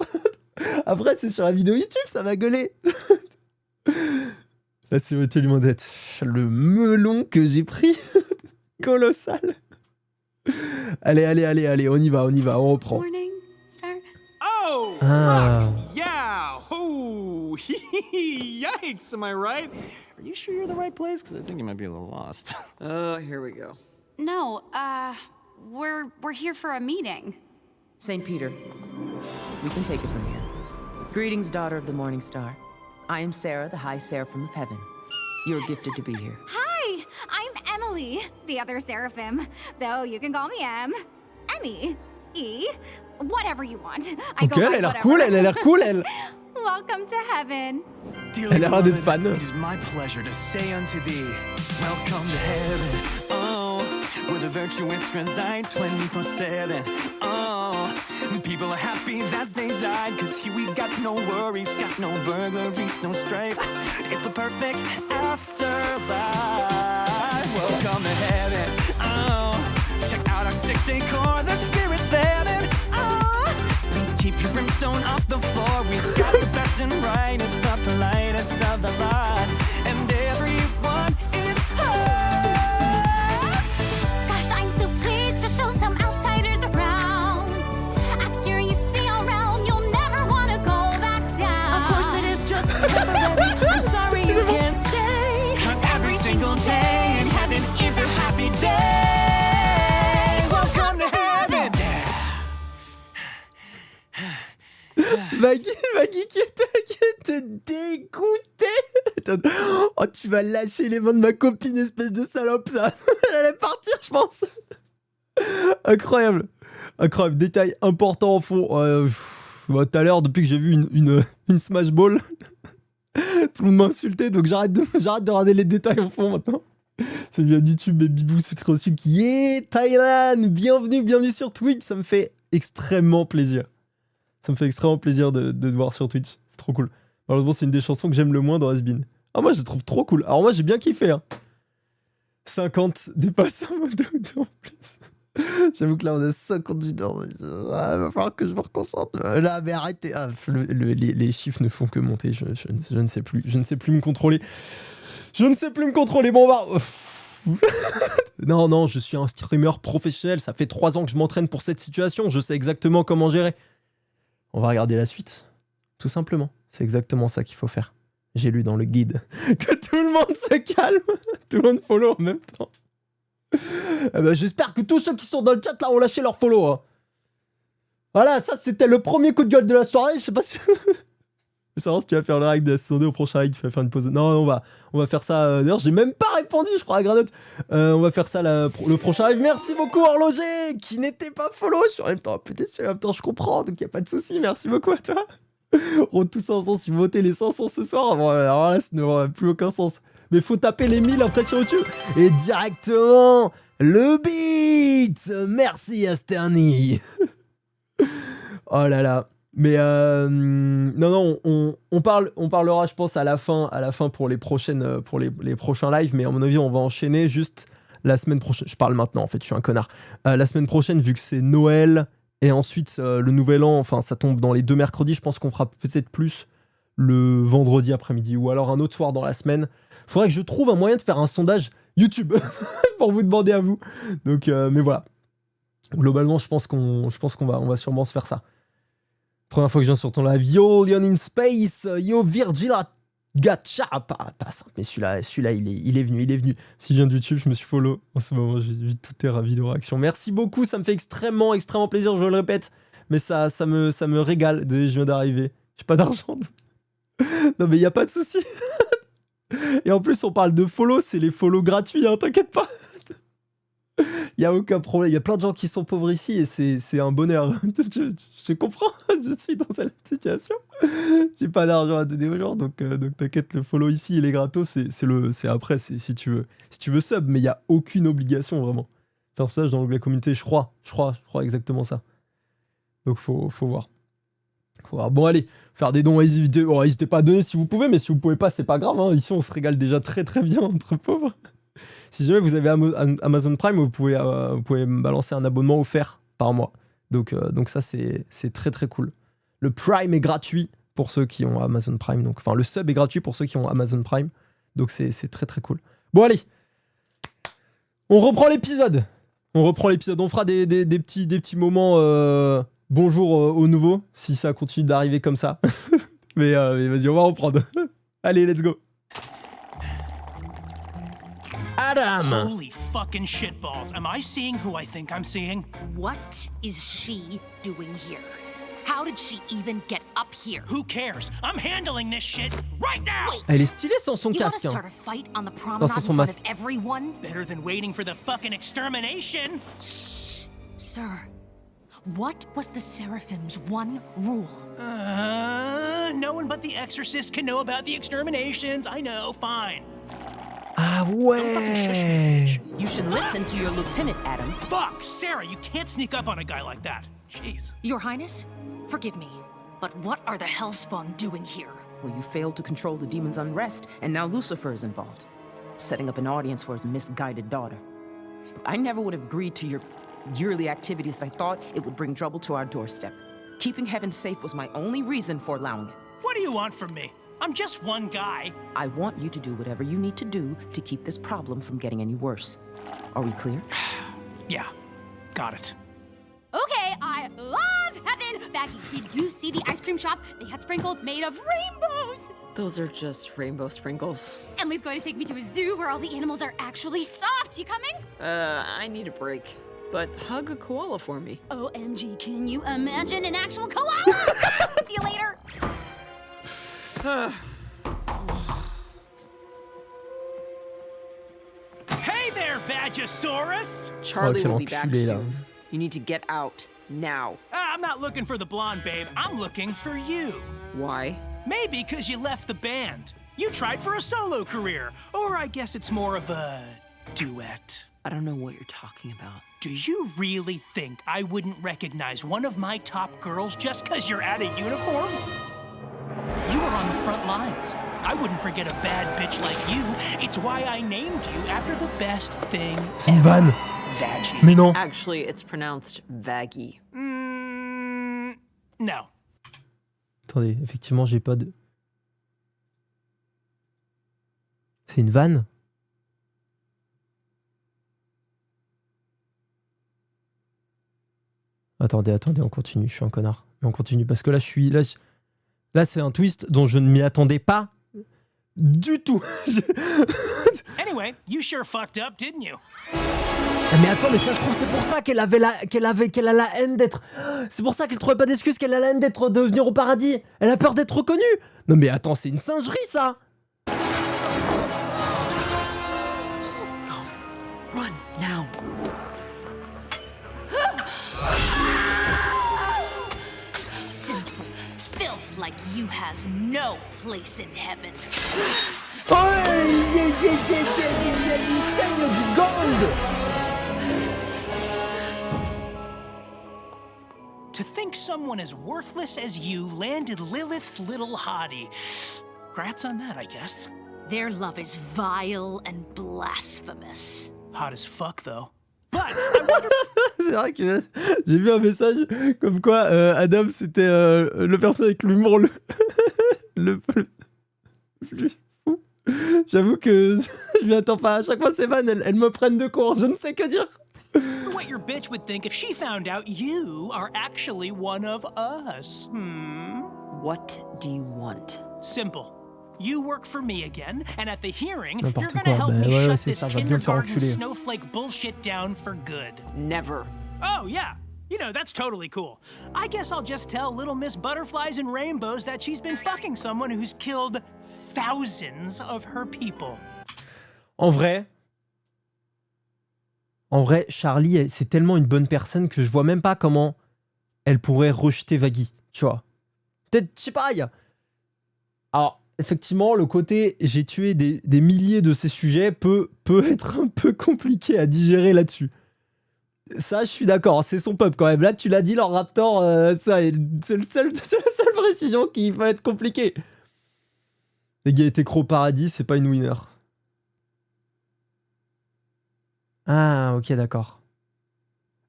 Après, c'est sur la vidéo YouTube, ça va gueuler. La sécurité du monde, le melon que j'ai pris. Colossal. Allez, on y va, on reprend. Morningstar. Oh! Ah. Right. Yeah! Oh! Yikes, am I right? Are you sure you're in the right place? Because I think you might be a little lost. Oh, here we go. No, we're here for a meeting. St. Peter, we can take it from here. Greetings, daughter of the Morning Star. I am Sarah, the High Seraphim of Heaven. You're gifted to be here. Hi, I'm Emily, the other seraphim. Though you can call me Em, Emmy, E, whatever you want. I Ok, go by elle a l'air whatever. cool, elle. Welcome to heaven. Elle a l'air d'être fan. It is my pleasure to say unto thee, welcome to heaven. Oh, where the virtuous reside 24/7. Oh, people are happy that they died, cause here we got no worries, got no burglaries, no strife. It's the perfect afterlife. Welcome to heaven. Oh, check out our sick decor, the spirit's there. Oh, please keep your brimstone off the floor. We've got the best and brightest, the politest of the lot, and everyone is hot. Gosh, I'm so pleased to show some outsiders around. After you see our realm, you'll never want to go back down. Of course it is just temporary. I'm sorry you can't stay. Cause every single day in heaven is a happy day. Welcome to heaven. Maggie qui était dégoûtée. Oh, tu vas lâcher les mains de ma copine, espèce de salope, ça. Elle allait partir, je pense. Incroyable. Détail important en fond. Tout à l'heure, depuis que j'ai vu une Smash Ball, tout le monde m'a insulté, donc j'arrête de regarder les détails en fond maintenant. C'est via YouTube et Bibou Secret aussi qui est Thailand. Bienvenue sur Twitch, ça me fait extrêmement plaisir. Ça me fait extrêmement plaisir de te voir sur Twitch. C'est trop cool. Malheureusement, c'est une des chansons que j'aime le moins dans Has-Been. Ah, moi, je le trouve trop cool. Alors, moi, j'ai bien kiffé. Hein. 50 dépassants en plus. J'avoue que là, on a 58 heures. Il va falloir que je me reconcentre. Là, mais arrêtez. Ah, les chiffres ne font que monter. Je ne sais plus. Je ne sais plus me contrôler. Bon, on va... Non, je suis un streamer professionnel. Ça fait 3 ans que je m'entraîne pour cette situation. Je sais exactement comment gérer. On va regarder la suite. Tout simplement. C'est exactement ça qu'il faut faire. J'ai lu dans le guide que tout le monde se calme. Tout le monde follow en même temps. Eh ben, j'espère que tous ceux qui sont dans le chat là ont lâché leur follow. Hein. Voilà, ça c'était le premier coup de gueule de la soirée. Je sais pas si... Je veux savoir si tu vas faire le like de la saison 2 au prochain like, tu vas faire une pause. Non, on va faire ça. D'ailleurs, j'ai même pas répondu, je crois, à Granotte. On va faire ça le prochain live. Merci beaucoup, Horloger, qui n'était pas follow. Je suis en même temps un peu déçu, en même temps, je comprends, donc y a pas de souci. Merci beaucoup à toi. On tous 500, si vous votez les 500 ce soir, bon, alors là, ça n'aura plus aucun sens. Mais faut taper les 1000 après sur YouTube. Et directement, le beat. Merci, Asterny. Oh là là. Mais non, on parlera, je pense, à la fin pour les prochaines, pour les prochains lives. Mais à mon avis, on va enchaîner juste la semaine prochaine. Je parle maintenant, en fait, je suis un connard. La semaine prochaine, vu que c'est Noël et ensuite le Nouvel An, enfin, ça tombe dans les 2 mercredis. Je pense qu'on fera peut-être plus le vendredi après-midi ou alors un autre soir dans la semaine. Faudrait que je trouve un moyen de faire un sondage YouTube pour vous demander à vous. Donc, mais voilà. Globalement, je pense qu'on va sûrement se faire ça. Première fois que je viens sur ton live. Yo, Leon in Space. Yo, Virgila Gacha. Pas simple, mais celui-là, il est venu. Si je viens de YouTube, je me suis follow. En ce moment, j'ai vu toutes tes vidéos réactions. Merci beaucoup, ça me fait extrêmement plaisir, je le répète. Mais ça me régale. Je viens d'arriver. J'ai pas d'argent. Non, mais y a pas de souci. Et en plus, on parle de follow, c'est les follow gratuits, hein, t'inquiète pas. Il n'y a aucun problème. Il y a plein de gens qui sont pauvres ici et c'est un bonheur. Je comprends, je suis dans cette situation. J'ai pas d'argent à donner aux gens, donc t'inquiète, le follow ici, il est gratos. C'est après, si tu veux sub, mais il n'y a aucune obligation vraiment. Faire ça dans l'onglet communauté, je crois exactement ça. Donc faut voir. Bon, allez, faire des dons, n'hésitez pas à donner si vous pouvez, mais si vous pouvez pas, c'est pas grave. Hein. Ici, on se régale déjà très très bien entre pauvres. Si jamais vous avez Amazon Prime, vous pouvez me balancer un abonnement offert par mois. Donc ça, c'est très très cool. Le Prime est gratuit pour ceux qui ont Amazon Prime. Donc, enfin, le sub est gratuit pour ceux qui ont Amazon Prime. Donc c'est très très cool. Bon, allez. On reprend l'épisode. On fera des petits moments bonjour au nouveau, si ça continue d'arriver comme ça. mais vas-y, on va reprendre. Allez, let's go. Adam! Holy fucking shitballs. Am I seeing who I think I'm seeing? What is she doing here? How did she even get up here? Who cares? I'm handling this shit right now! Wait. Elle est stylée sans son You wanna casque. start a fight on the promenade sans in son front masque. of everyone? Better than waiting for the fucking extermination! Shh, sir. What was the Seraphim's one rule? No one but the Exorcist can know about the exterminations. I know, fine. Ah ouais! You should listen to your lieutenant, Adam. Fuck, Sarah, you can't sneak up on a guy like that. Jeez. Your Highness, forgive me, but what are the Hellspawn doing here? Well, you failed to control the demon's unrest, and now Lucifer is involved, setting up an audience for his misguided daughter. I never would have agreed to your yearly activities if I thought it would bring trouble to our doorstep. Keeping heaven safe was my only reason for allowing it. What do you want from me? I'm just one guy. I want you to do whatever you need to do to keep this problem from getting any worse. Are we clear? Yeah, got it. Okay, I love heaven! Baggy, did you see the ice cream shop? They had sprinkles made of rainbows! Those are just rainbow sprinkles. Emily's going to take me to a zoo where all the animals are actually soft. You coming? I need a break. But hug a koala for me. OMG, can you imagine an actual koala? See you later! Hey there, Vagisaurus! Charlie quel will be back enculé, là. soon. You need to get out now. I'm not looking for the blonde babe. I'm looking for you. Why? Maybe because you left the band. You tried for a solo career. Or I guess it's more of a duet. I don't know what you're talking about. Do you really think I wouldn't recognize one of my top girls just because you're out of uniform? You were on the front lines. I wouldn't forget a bad bitch like you. It's why I named you after the best thing C'est une ever. vanne. Vaggie. Mais non. Actually, it's pronounced Vaggie. No. Attendez, effectivement, j'ai pas de... C'est une vanne? Attendez, on continue, je suis un connard. Mais on continue, parce que là, là c'est un twist dont je ne m'y attendais pas du tout. Anyway, you sure fucked up, didn't you? Ah, mais attends, mais ça se trouve, c'est pour ça qu'elle a la haine d'être... C'est pour ça qu'elle trouvait pas d'excuses, qu'elle a la haine de venir au paradis. Elle a peur d'être reconnue. Non mais attends, c'est une singerie, ça. Run now. Simple filth like you has no place in heaven. Oh, il saigne du gold. To think someone as worthless as you landed Lilith's little hottie. Grats on that, I guess. Their love is vile and blasphemous. Hot as fuck, though. But I wonder... C'est vrai que j'ai vu un message comme quoi Adam c'était le perso avec l'humour le plus fou. J'avoue que je m'y attends pas. À chaque fois ces vannes, elles me prennent de court. Je ne sais que dire. what your bitch would think if she found out you are actually one of us. What do you want? Simple. You work for me again, and at the hearing, N'importe you're gonna quoi. help Bah me ouais, shut c'est this ça, va bien te faire kindergarten enculer. snowflake bullshit down for good. Never. Oh, yeah. You know, that's totally cool. I guess I'll just tell little Miss Butterflies and Rainbows that she's been fucking someone who's killed thousands of her people. En vrai, Charlie, c'est tellement une bonne personne que je vois même pas comment elle pourrait rejeter Vaggie, tu vois. Peut-être, je sais pas, il y a... Alors, effectivement, le côté « j'ai tué des milliers de ces sujets » peut être un peu compliqué à digérer là-dessus. Ça, je suis d'accord, c'est son peuple quand même. Là, tu l'as dit, leur Raptor, ça, c'est la seule précision qui va être compliquée. Égalité Crow Paradis, c'est pas une winner. Ah, ok, d'accord.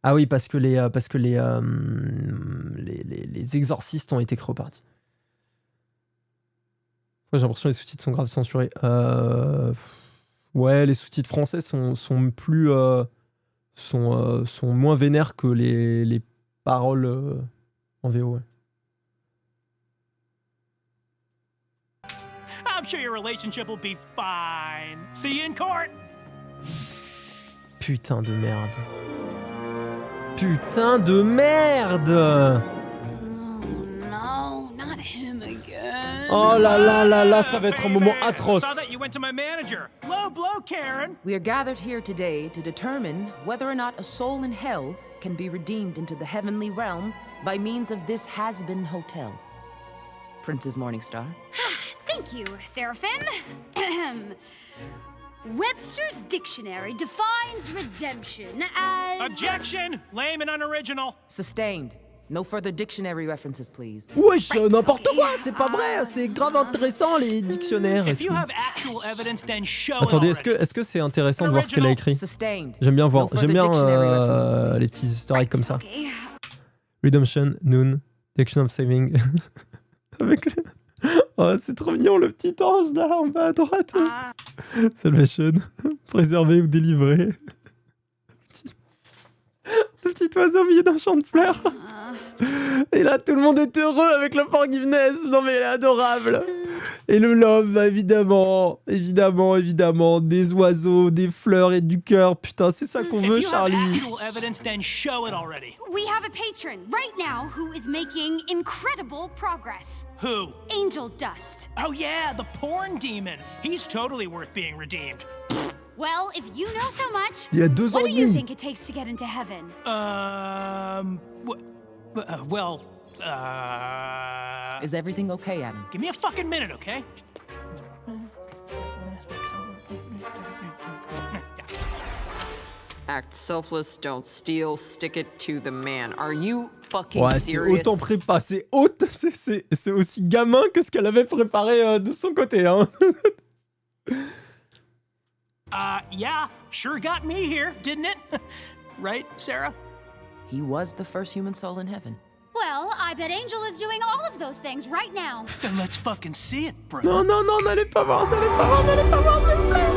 Ah oui, parce que les exorcistes ont été créés au paradis. Ouais, j'ai l'impression que les sous-titres sont grave censurés. Ouais, les sous-titres français sont plus... sont moins vénères que les paroles en VO. Ouais. I'm sure your relationship will be fine. See you in court. Putain de merde. Putain de merde. Oh no, not him again. Oh là là là là, ça va être un moment atroce. Saw that you went to my manager. Low blow, Karen. We are gathered here today to determine whether or not a soul in hell can be redeemed into the heavenly realm by means of this has-been hotel. Princess Morningstar. Thank you, Seraphim. Webster's dictionary defines redemption as... Objection! Lame and unoriginal. Sustained. No further dictionary references, please. Wesh, n'importe quoi, c'est pas vrai, c'est grave intéressant les dictionnaires et If you tout. have actual evidence, then show Attendez, it est-ce que c'est intéressant de voir ce qu'elle a écrit? Sustained. J'aime bien voir, No further j'aime bien dictionary references, please. les petits easter eggs comme ça. Okay. Redemption, Noon, Direction of Saving. Avec le... Oh, c'est trop mignon le petit ange là en bas à droite. Salvation, préserver ou délivrer. Le petit oiseau au milieu d'un champ de fleurs. Et là, tout le monde est heureux avec le forgiveness. Non mais elle est adorable. Et le love, bah, évidemment. Des oiseaux, des fleurs et du cœur. Putain, c'est ça qu'on veut, If you have Charlie. actual evidence, then show it already. We have a patron right now who is making incredible progress. Who? Angel Dust. Oh yeah, the porn demon. He's totally worth being redeemed. Well, if you know so much, Il y a 2 ans what et do you demi. think it takes to get into heaven? Is everything okay, Adam? Give me a fucking minute, okay? Act selfless, don't steal, stick it to the man. Are you fucking Ouais, c'est serious? autant prépa, c'est aussi gamin que ce qu'elle avait préparé de son côté, hein. Yeah, sure got me here, didn't it? Right, Sarah? He was the first human soul in heaven. Well, I bet Angel is doing all of those things right now. Then let's fucking see it, bro. Non, non, non, n'allez pas voir, n'allez pas voir, n'allez pas voir, s'il vous plaît.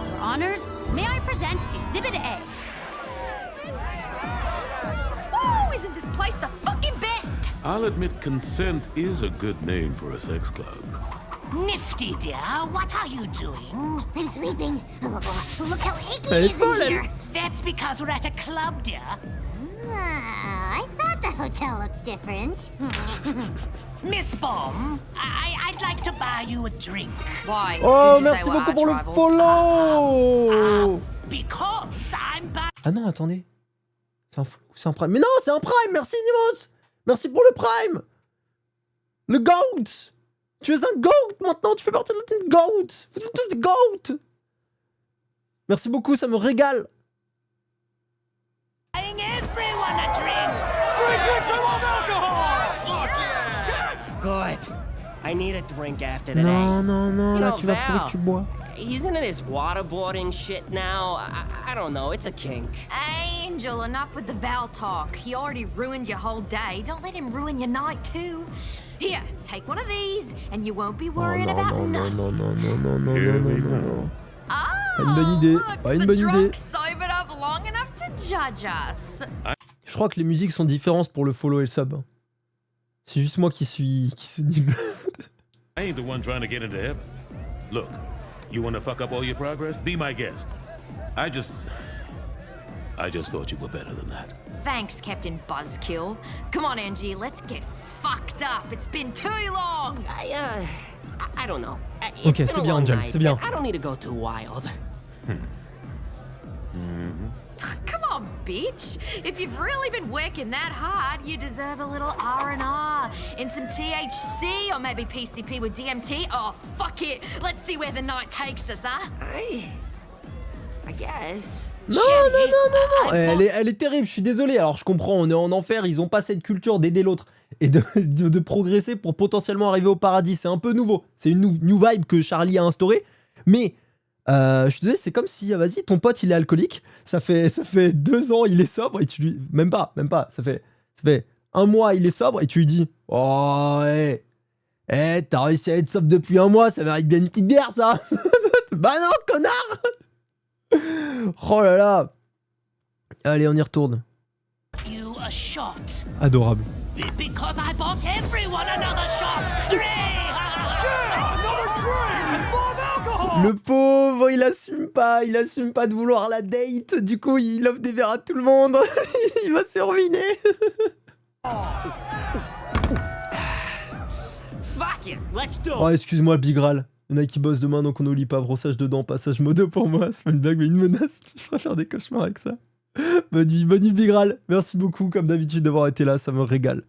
Your honors, may I present Exhibit A? Oh, isn't this place the fucking best? I'll admit consent is a good name for a sex club. Nifty, dear, what are you doing? I'm sweeping. Look how icky Elle it est is folle, in elle. here. That's because we're at a club, dear. Ah, I thought the hotel looked different. Miss Baum, I'd like to buy you a drink. Why? Oh, Did you say merci we're beaucoup arch pour le rivals? follow. Because I'm buying... Ah non, attendez. C'est un flou, c'est un prime. Mais non, c'est un prime, merci Nimos. Merci pour le prime. Le GOAT. Tu es un GOAT maintenant, tu fais partie de la team GOAT. Vous êtes tous des GOAT. Merci beaucoup, ça me régale. Buying everyone a drink. Free drinks, I love alcohol! Fuck yeah! Good. I need a drink after today. Non, non, non, You là know, tu vas prouver Val, que tu bois. He's into this waterboarding shit now. I don't know, it's a kink. Angel, enough with the Val talk. He already ruined your whole day. Don't let him ruin your night, too. Here, take one of these, and you won't be Oh worrying non, about non, non, nothing. non, non, non, non, non, Here non, we non, go. non. Oh, Pas une bonne idée, look, pas une the bonne idée. drunk sobered up long enough to judge us. Je crois que les musiques sont différentes pour le follow et le sub. C'est juste moi qui suis nul. I ain't the one trying to get into heaven. Look, you want to fuck up all your progress? Be my guest. I just thought you were better than that. Thanks, Captain Buzzkill. Come on, Angie, let's get fucked up. It's been too long. I don't know. It's Ok, been c'est a bien, long Angel, night, c'est bien. and I don't need to go too wild. Come on, bitch. If you've really been working that hard, you deserve a little R&R and some THC or maybe PCP with DMT. Oh, fuck it. Let's see where the night takes us, huh? I guess. Non, non, non, non, non. Elle est terrible, je suis désolé. Alors je comprends, on est en enfer, ils ont pas cette culture d'aider l'autre et de progresser pour potentiellement arriver au paradis. C'est un peu nouveau. C'est une new vibe que Charlie a instaurée. Mais je suis désolé, c'est comme si, vas-y, ton pote il est alcoolique, ça fait 2 ans il est sobre et tu lui... Même pas, ça fait 1 mois il est sobre et tu lui dis « Oh, t'as réussi à être sobre depuis 1 mois, ça mérite bien une petite bière ça !» Bah non, connard. Oh là là. Allez, on y retourne. You a shot. Adorable. Because I bought everyone another shot. Hooray! Another drink! Full of alcohol! Le pauvre, il assume pas de vouloir la date, du coup il offre des verres à tout le monde, il va se ruiner. Fuck it, let's do Oh it. excuse-moi Bigral, il y en a qui bossent demain donc on n'oublie pas, brossage dedans, passage modo pour moi, c'est pas une blague mais une menace, je préfère des cauchemars avec ça. Bonne nuit Bigral, merci beaucoup comme d'habitude d'avoir été là, ça me régale.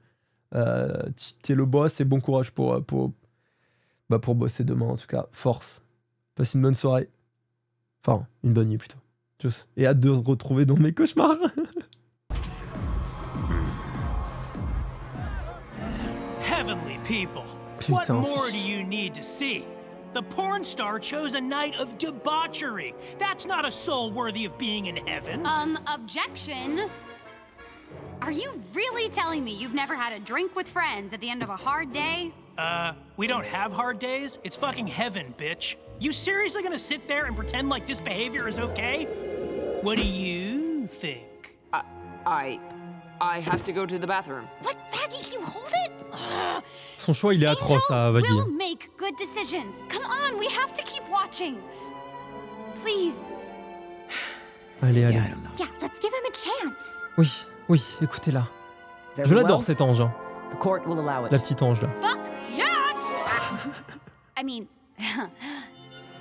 T'es le boss et bon courage pour bosser demain en tout cas, force. Passe une bonne soirée. Enfin, une bonne nuit plutôt. Tchuss. Et hâte de retrouver dans mes cauchemars. Heavenly people. What Putain. more do you need to see? The porn star chose a night of debauchery. That's not a soul worthy of being in heaven. Objection. Are you really telling me you've never had a drink with friends at the end of a hard day? We don't have hard days. It's fucking heaven, bitch. You seriously gonna sit there and pretend like this behavior is okay? What do you think? I have to go to the bathroom. But Baggy, can you hold it? Son choix, il est atroce, à Baggy. We'll make good decisions. Come on, we have to keep watching. Please. Allez. Yeah, let's give him a chance. Oui, écoutez-la. Very Je l'adore well. cet ange, hein. The court will allow it. La petite ange là. Fuck yes! I mean,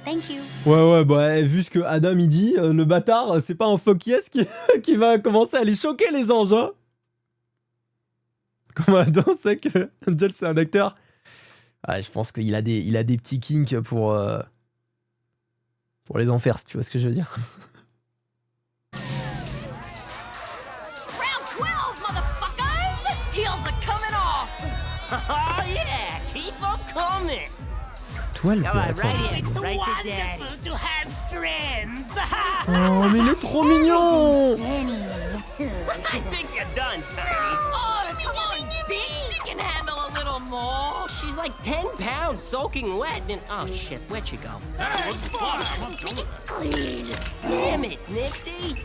thank you. Ouais, bah vu ce que Adam il dit, le bâtard, c'est pas un fuck yes qui va commencer à les choquer les anges, hein. Comme Adam sait que Angel c'est un acteur. Ouais, je pense qu'il a des petits kinks pour les enfers, si tu vois ce que je veux dire. Oh yeah, keep them coming. Toile, Come on, attends. right here, It's right there. wonderful to have friends. Oh, mais il est trop mignon. I think you're done, Tiny. Oh, come on, bitch. She can handle a little more. She's like 10 pounds soaking wet and oh shit, where'd she go? Damn it, Nifty.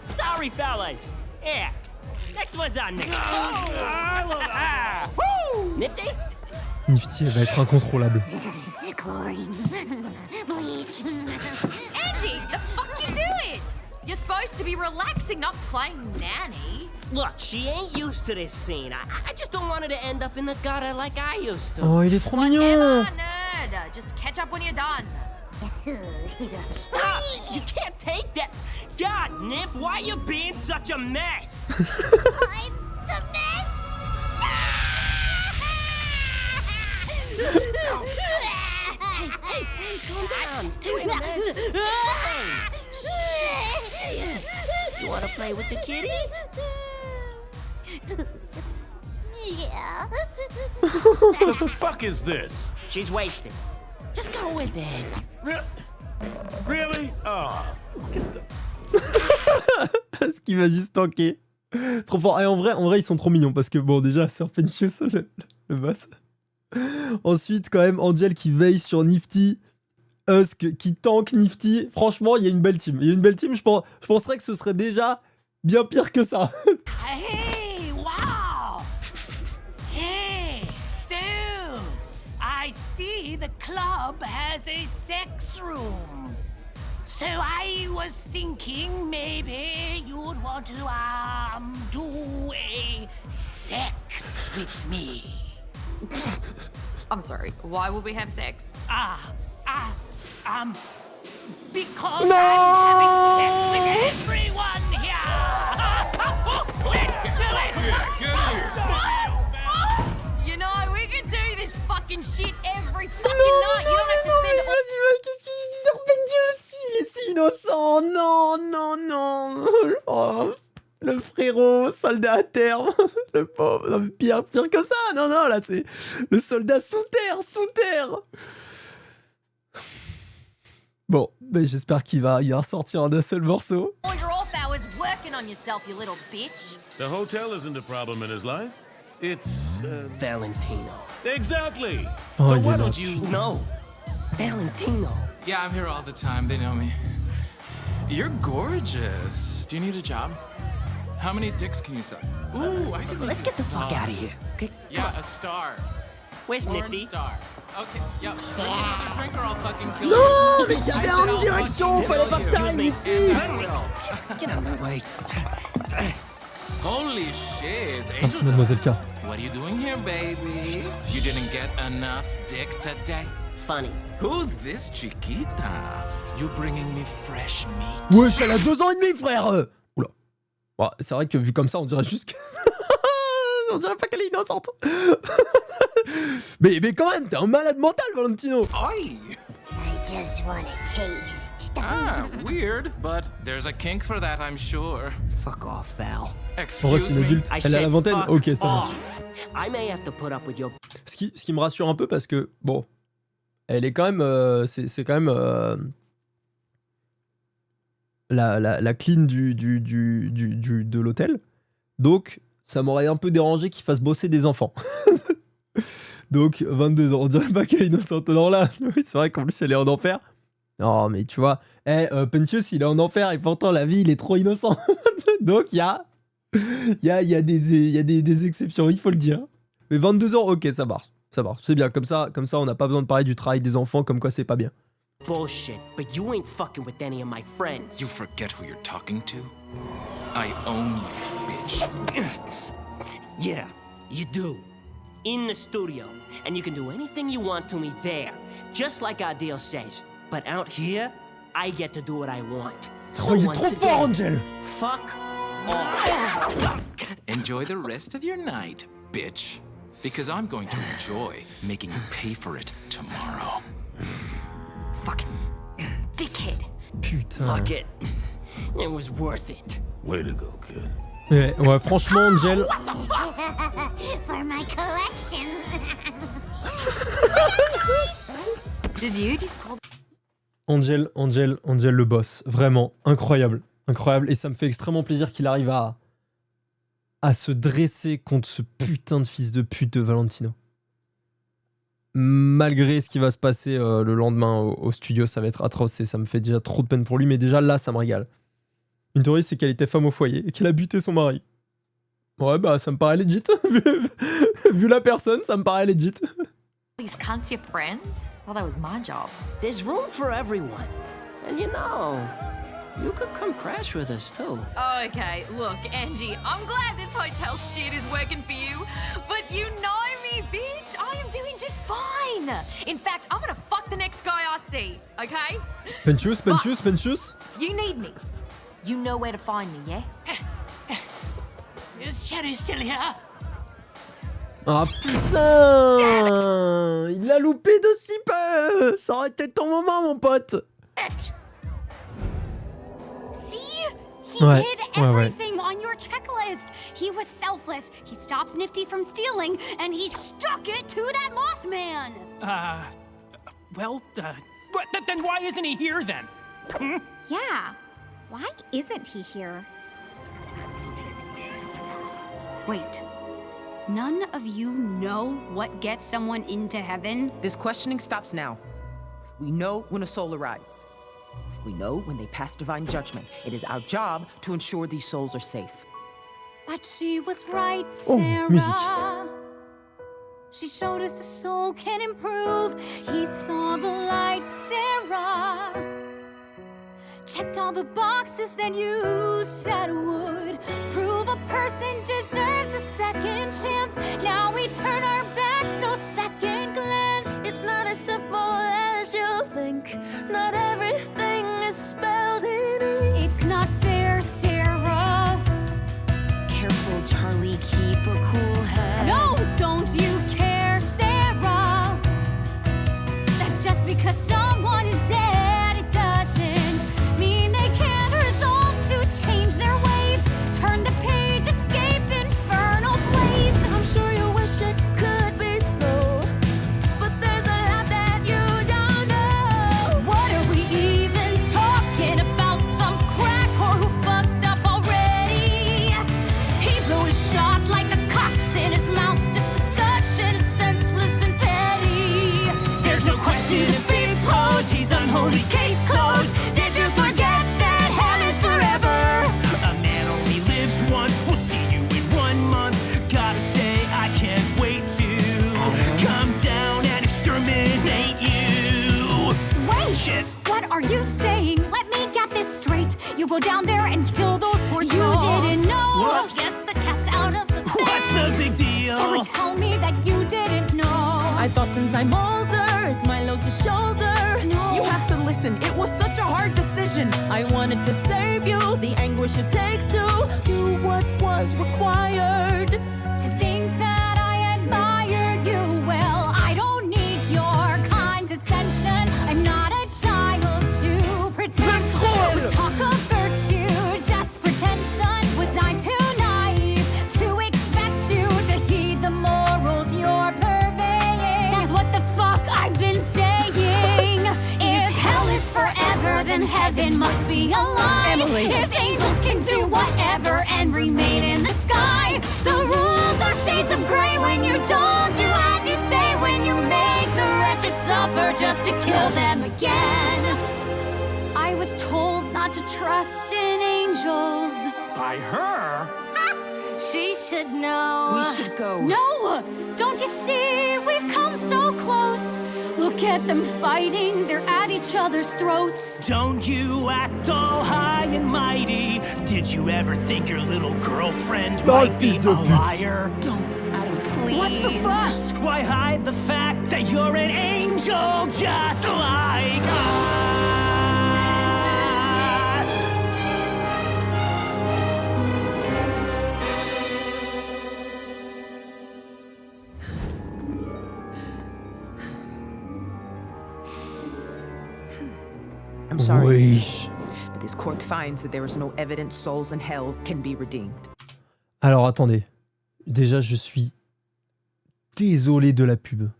Sorry, fellas. Yeah, next one's on Nifty. Nifty? Nifty, elle va être incontrôlable. Chlorine. Bleach. Angie, the fuck you doing? You're supposed to be relaxing, not playing nanny. Look, she ain't used to this scene. I just don't want her to end up in the gutter like I used to. Oh, il est trop mignon. Whatever, nerd. Just catch up when you're done. Stop! You can't take that. God, Nif, why are you being such a mess? I'm the mess. Hey, calm down. You ain't a mess. It's fine. You wanna play with the kitty? Yeah. The fuck is this? She's wasted. Just go with it. Really? Oh. Ce qui va juste tanker. Trop fort. Et en vrai, ils sont trop mignons parce que bon, déjà, Serpentius, le boss. Ensuite, quand même, Angel qui veille sur Nifty. Husk qui tank Nifty. Franchement, il y a une belle team. Il y a une belle team. Je penserais que ce serait déjà bien pire que ça. Hey, wow! Hey, so I see the club has a sex room. So I was thinking maybe you'd want to do a sex with me. I'm sorry, why would we have sex? Because No! I'm having sex with everyone here. Let's do it. You know, we can do this fucking shit every fucking night. You don't have to spend all... Qu'est-ce qu'il dit Serpentius aussi? Il est si innocent. Non. Oh, le frérot, soldat à terre. Le pauvre. Non, mais pire que ça. Non, là, c'est le soldat sous terre. Bon, ben j'espère qu'il va sortir d'un seul morceau. All your off hours working on yourself, you little bitch. The hotel isn't a problem in his life. It's Valentino. exactly. Oh, So il est why là. don't you? No. Valentino. Yeah, I'm here all the time. They know me. You're gorgeous. Do you need a job? How many dicks can you suck? Ooh, I can Let's get the fuck out of here. Okay? Yeah, a star. Where's Porn Nifty? star. Okay, yep. Let's get another drink or I'll fucking kill Non, you. mais il y avait un direction, fallait pas se taire, Nifty. Get out of my way. Holy shit. Merci, Angel Mademoiselle K. Dust. What are you doing here, baby? You didn't get enough dick today? Funny. Who's this Chiquita? You bringing me fresh meat? Wesh, elle a 2 ans et demi, frère. Oula. Ouais, c'est vrai que vu comme ça, on dirait juste que... on dirait pas qu'elle est innocente. mais quand même, t'es un malade mental, Valentino. Oi! I just want a taste. Ah, weird, but there's a kink for that, I'm sure. Fuck off, Val. En vrai, c'est Excuse une me. adulte. I Elle a la said vingtaine. fuck Ok, ça va. off. I may have to put up with your Ce qui me rassure un peu parce que, bon, elle est quand même... c'est quand même... la clean de l'hôtel. Donc, ça m'aurait un peu dérangé qu'il fasse bosser des enfants. Donc, 22 ans. On dirait pas qu'elle est innocente. Non, là, oui, c'est vrai qu'en plus, elle est en enfer. Non, mais tu vois, Pentius, il est en enfer et pourtant, la vie, il est trop innocent. Donc, il y a des exceptions, il faut le dire. Mais 22 ans, ok, ça marche. C'est bien, comme ça, on n'a pas besoin de parler du travail des enfants, comme quoi c'est pas bien. bullshit, but you ain't fucking with any of my friends. You forget who you're talking to? I own you, bitch. Yeah, you do. In the studio. And you can do anything you want to me there. Just like our deal says. But out here, I get to do what I want. Oh, il est trop fort, Angel! Fuck off. Enjoy the rest of your night, bitch. Because I'm going to enjoy making you pay for it tomorrow. Fucking dickhead. Putain. Fuck it. It was worth it. Way to go, kid. Ouais, franchement, Angel, For my collection. Did you just call? Angel le boss. Vraiment, incroyable. Incroyable. Et ça me fait extrêmement plaisir qu'il arrive à se dresser contre ce putain de fils de pute de Valentino. Malgré ce qui va se passer le lendemain au studio, ça va être atroce et ça me fait déjà trop de peine pour lui, mais déjà là, ça me régale. Une théorie, c'est qu'elle était femme au foyer et qu'elle a buté son mari. Ouais, bah ça me paraît legit. Vu la personne, ça me paraît legit. These cunts your friends? Well, that was my job. There's room for everyone. And you know, you could come crash with us too. Okay, look, Angie, I'm glad this hotel shit is working for you, but you know me, bitch. I am doing just fine. In fact, I'm gonna fuck the next guy I see, okay? Penchus. You need me. You know where to find me, yeah? Is Cherry still here? Ah putain! Il l'a loupé de si peu! Ça aurait été ton moment, mon pote! See? He Ouais, did ouais. everything on your checklist. He was selfless. He stopped Nifty from stealing, and he stuck it to that Mothman. Then why isn't he here then? Yeah. Why isn't he here? Wait. None of you know what gets someone into heaven? This questioning stops now. We know when a soul arrives. We know when they pass divine judgment. It is our job to ensure these souls are safe. But she was right, Oh, Sarah. musique. She showed us a soul can improve. He saw the light, Sarah. Checked all the boxes that you said would prove a person deserves a second chance. Now we turn our backs, no second glance. It's not as simple as you think. Not everything is spelled in ink. It's not fair, Sarah. Careful, Charlie, keep a cool head. No, don't you care, Sarah? That just because someone is dead, it doesn't mean they can't resolve to change their ways. Turn the page, escape infernal place. I'm sure you wish it could be so, but there's a lot that you don't know. What are we even talking about? Some crack or who fucked up already? He blew his shot like the cocks in his mouth. This discussion is senseless and petty. There's no question to be posed. He's unholy, case closed. Did you forget that hell is forever? A man only lives once. We'll see you in 1 month. Gotta say, I can't wait to come down and exterminate you. Wait! Shit. What are you saying? Let me get this straight. You go down there and kill those poor souls. You didn't know. Whoops. Yes, the cat's out of the bag. What's the big deal? So tell me that you didn't know. I thought since I'm older, it's my load to shoulder. No. You have to listen, it was such a hard decision. I wanted to save you, the anguish it takes to do what was required. To think that I admired you, well, I don't need your condescension. I'm not a child to pretend. Was talk of virtue, just pretension. Was I too naive to expect you to heed the morals you're purveying? That's what the fuck I've been saying. If hell is forever, then heaven must be a lie. Emily. If angels can do whatever and remain in the sky, the rules are shades of gray when you don't do as you say. When you make the wretched suffer just to kill them again. I was told not to trust in angels. By her? She should know. We should go. No! Don't you see? We've come so close. Look at them fighting. They're at each other's throats. Don't you act all high and mighty. Did you ever think your little girlfriend might be a liar? Don't, Adam, please. What's the fuss? Why hide the fact that you're an angel just like us? I'm sorry, Oui. but this court finds that there is no evidence souls in hell can be redeemed. Alors attendez. Déjà, je suis désolé de la pub.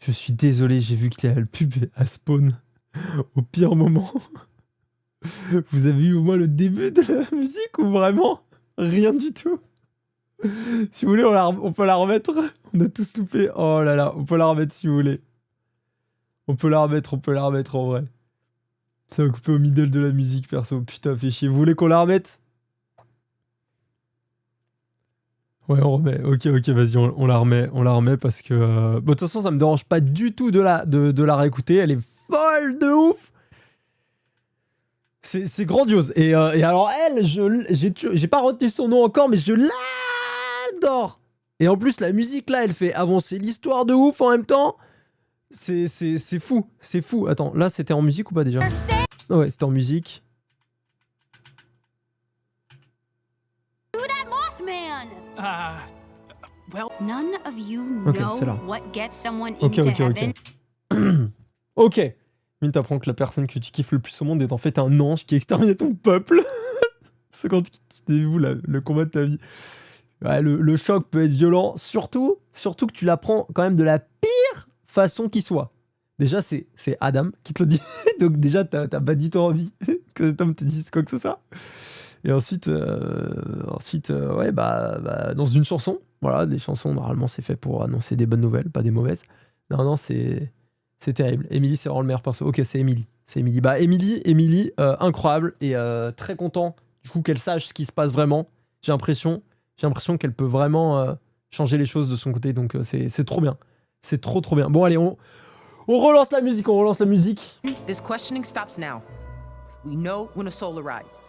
Je suis désolé, j'ai vu que la pub a spawn au pire moment. Vous avez eu au moins le début de la musique ou vraiment rien du tout? Si vous voulez, on peut la remettre. On a tous loupé. Oh là là, on peut la remettre si vous voulez. On peut la remettre en vrai. Ça va couper au middle de la musique, perso. Putain, fait chier. Vous voulez qu'on la remette? Ouais, on remet. Ok, vas-y, on la remet parce que... Bon, de toute façon, ça me dérange pas du tout de la réécouter. Elle est folle de ouf. C'est grandiose. Et alors, elle, j'ai pas retenu son nom encore, mais je l'adore. Et en plus, la musique, là, elle fait avancer l'histoire de ouf en même temps. C'est fou. C'est fou. Attends, là, c'était en musique ou pas déjà? Ouais, c'était en musique. Well, None of you Ok, know c'est là. what gets someone Ok. into heaven. Ok. Mine, t'apprends que la personne que tu kiffes le plus au monde est en fait un ange qui extermine ton peuple. C'est quand tu dévoues le combat de ta vie. Ouais, le choc peut être violent, surtout que tu l'apprends quand même de la pire façon qui soit. Déjà, c'est Adam qui te le dit. Donc déjà, t'as pas du tout envie que cet homme te dise quoi que ce soit. Et ensuite, ouais, bah, dans une chanson, voilà, des chansons, normalement, c'est fait pour annoncer des bonnes nouvelles, pas des mauvaises. Non, c'est terrible. Emily, c'est vraiment le meilleur perso. Ok, c'est Emily. Bah, Emily, incroyable et très content du coup qu'elle sache ce qui se passe vraiment. J'ai l'impression qu'elle peut vraiment changer les choses de son côté. Donc c'est trop bien. C'est trop bien. Bon, allez, on relance la musique. This questioning stops now. We know when a soul arrives.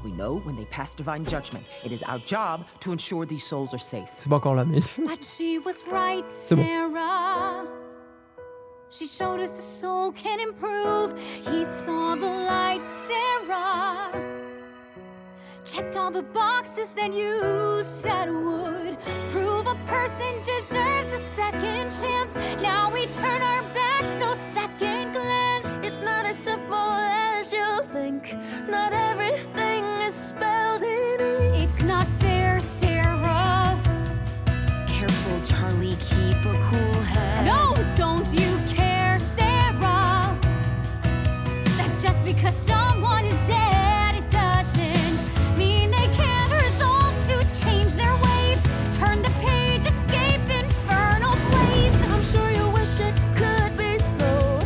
We know when they pass divine judgment. It is our job to ensure these souls are safe. C'est pas encore là, mais... But she was right, C'est bon. Sarah. She showed us the soul can improve. He saw the light, Sarah. Checked all the boxes that you said would prove a person deserves a second chance. Now we turn our backs, no second glance. It's not as simple as you think. Not everything is spelled in ink. It's not fair, Sarah. Careful, Charlie, keep a cool head. No, don't you care, Sarah? That just because someone is dead, it doesn't mean they can't resolve to change their ways. Turn the page, escape infernal blaze. I'm sure you wish it could be so,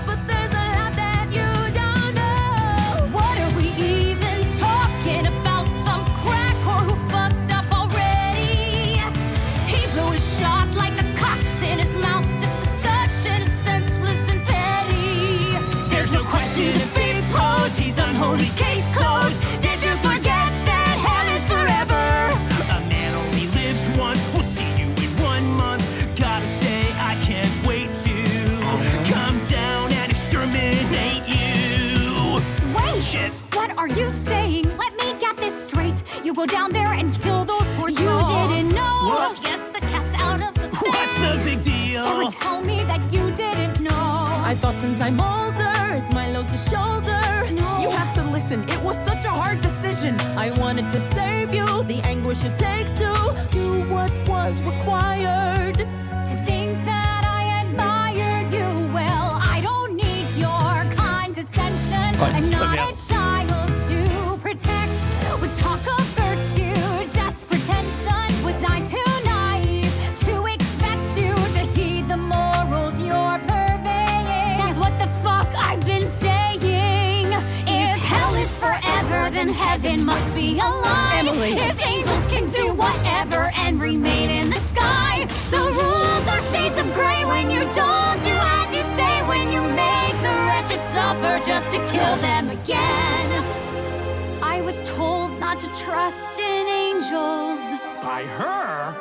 but there's a lot that you don't know. What are we even talking about? Some crack or who fucked up already? He blew his shot like the cocks in his mouth. This discussion is senseless and petty. there's no question to be posed. He's unholy, case closed. Did you forget that hell is forever? A man only lives once. We'll see you in 1 month. Gotta say, I can't wait to come down and exterminate you. Wait! Shit. What are you saying? Let me get this straight. You go down there and kill those poor souls. You didn't know. Whoops. Yes, the cat's out of the bag. What's the big deal? Sarah, tell me that you didn't know. I thought since I'm older, it's my load to shoulder. No. You have to listen, it was such a hard decision. I wanted to save you, the anguish it takes to do what was required. To think that I admired you, well, I don't need your condescension. I'm not a child to protect. Was talk of virtue, just pretension. Would die too naive to expect you to heed the morals you're purveying. That's what the fuck I've been saying. If hell is forever, then heaven must be a lie. Emily. If angels can do whatever and remain in the sky, the rules are shades of gray when you don't do as you say. When you make the wretched suffer just to kill them again. I was told not to trust in angels. By her?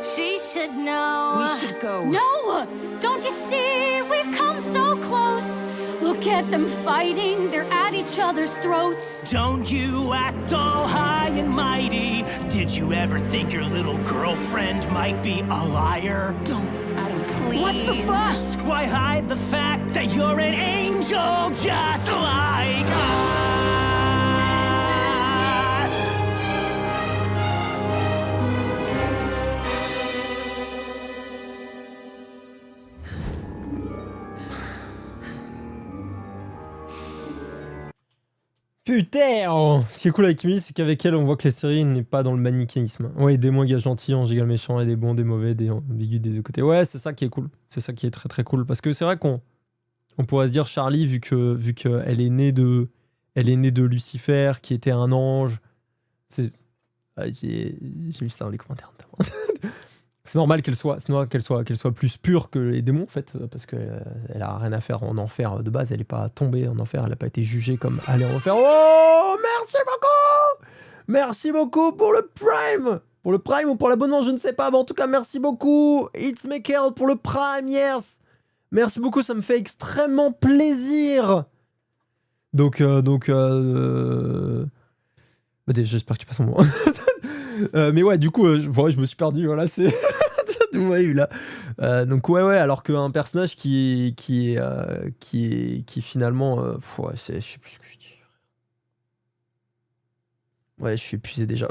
She should know. We should go. No! Don't you see? We've come so close. Look at them fighting. They're at each other's throats. Don't you act all high and mighty. Did you ever think your little girlfriend might be a liar? Don't, Adam, please. What's the fuss? Why hide the fact that you're an angel just like us? Putain! Ce qui est cool avec Emily, c'est qu'avec elle, on voit que la série n'est pas dans le manichéisme. Ouais, des moins gars gentils, ange égal méchant, et des bons, des mauvais, des ambigus des deux côtés. Ouais, c'est ça qui est cool. C'est ça qui est très très cool. Parce que c'est vrai qu'on pourrait se dire Charlie, vu que elle est née de Lucifer, qui était un ange. C'est... j'ai vu ça dans les commentaires notamment. C'est normal qu'elle soit plus pure que les démons en fait, parce qu'elle a rien à faire en enfer de base, elle est pas tombée en enfer, elle a pas été jugée comme aller en enfer. Oh, merci beaucoup pour le prime, ou pour l'abonnement, je ne sais pas, mais en tout cas merci beaucoup. It's Michael pour le prime, yes. Merci beaucoup, ça me fait extrêmement plaisir. Donc j'espère que tu passes un moment. Mais ouais, du coup, je me suis perdu. Voilà, c'est d'où on m'a eu là. Donc ouais, alors qu'un personnage qui finalement, je sais plus ce que je dis. Ouais, je suis épuisé déjà.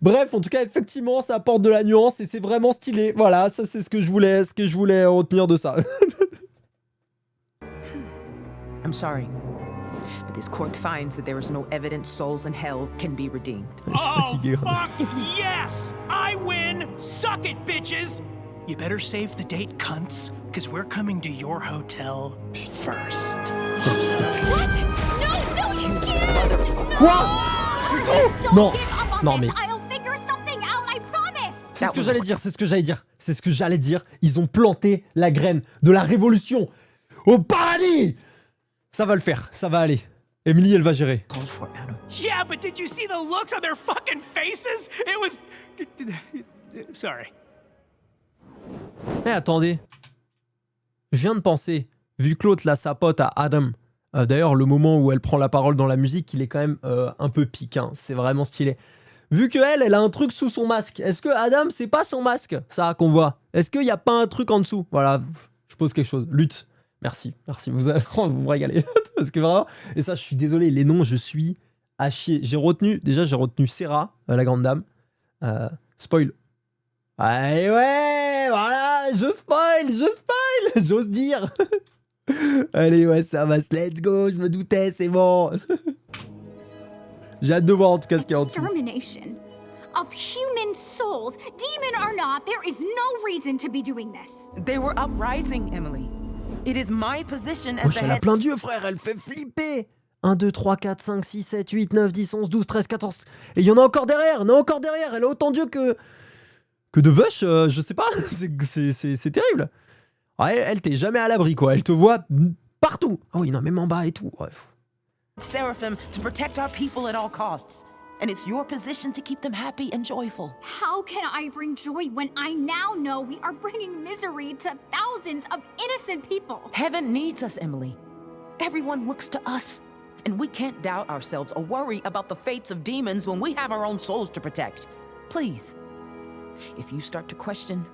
Bref, en tout cas, effectivement, ça apporte de la nuance et c'est vraiment stylé. Voilà, ça c'est ce que je voulais retenir de ça. I'm sorry, but this court finds that there is no evidence souls in hell can be redeemed. Je suis fatigué. Fuck yes! I win! Suck it, bitches! You better save the date, cunts, because we're coming to your hotel first. What? No, you can't! Quoi? C'est tout? Non, non mais... I'll figure something out, I promise! C'est ce que j'allais dire. Ils ont planté la graine de la révolution au paradis. Ça va le faire, ça va aller. Emily, elle va gérer. Yeah, but did you see the looks on their fucking faces? It was... Sorry. Eh, attendez. Je viens de penser, vu que l'autre là sapote à Adam, d'ailleurs le moment où elle prend la parole dans la musique, il est quand même un peu pique, hein. C'est vraiment stylé. Vu que elle a un truc sous son masque, est-ce que Adam, c'est pas son masque, ça qu'on voit? Est-ce qu'il y a pas un truc en dessous? Voilà, je pose quelque chose. Lutte. Merci, vous me régalez. Parce que vraiment, et ça, je suis désolé, les noms, je suis à chier. J'ai retenu Sarah, la grande dame. Spoil. Ouais, voilà, je spoil, j'ose dire. Allez, ouais, ça va, let's go, je me doutais, c'est bon. J'ai hâte de voir en tout cas ce qu'il y a en dessous. Extermination of human souls. Demon or not, there is no reason to be doing this. They were uprising, Emily. It is my position as the Elle a head... plein d'yeux, frère, elle fait flipper. 1, 2, 3, 4, 5, 6, 7, 8, 9, 10, 11, 12, 13, 14. Et il y en a encore derrière, elle a autant d'yeux que de Vush, je sais pas, c'est terrible. Ouais, elle t'est jamais à l'abri, quoi, elle te voit partout. Ah oui, non, même en bas et tout, bref. Seraphim to protect our people at all costs. And it's your position to keep them happy and joyful. How can I bring joy when I now know we are bringing misery to thousands of innocent people? Heaven needs us, Emily. Everyone looks to us. And we can't doubt ourselves or worry about the fates of demons when we have our own souls to protect. Please. If you start to question,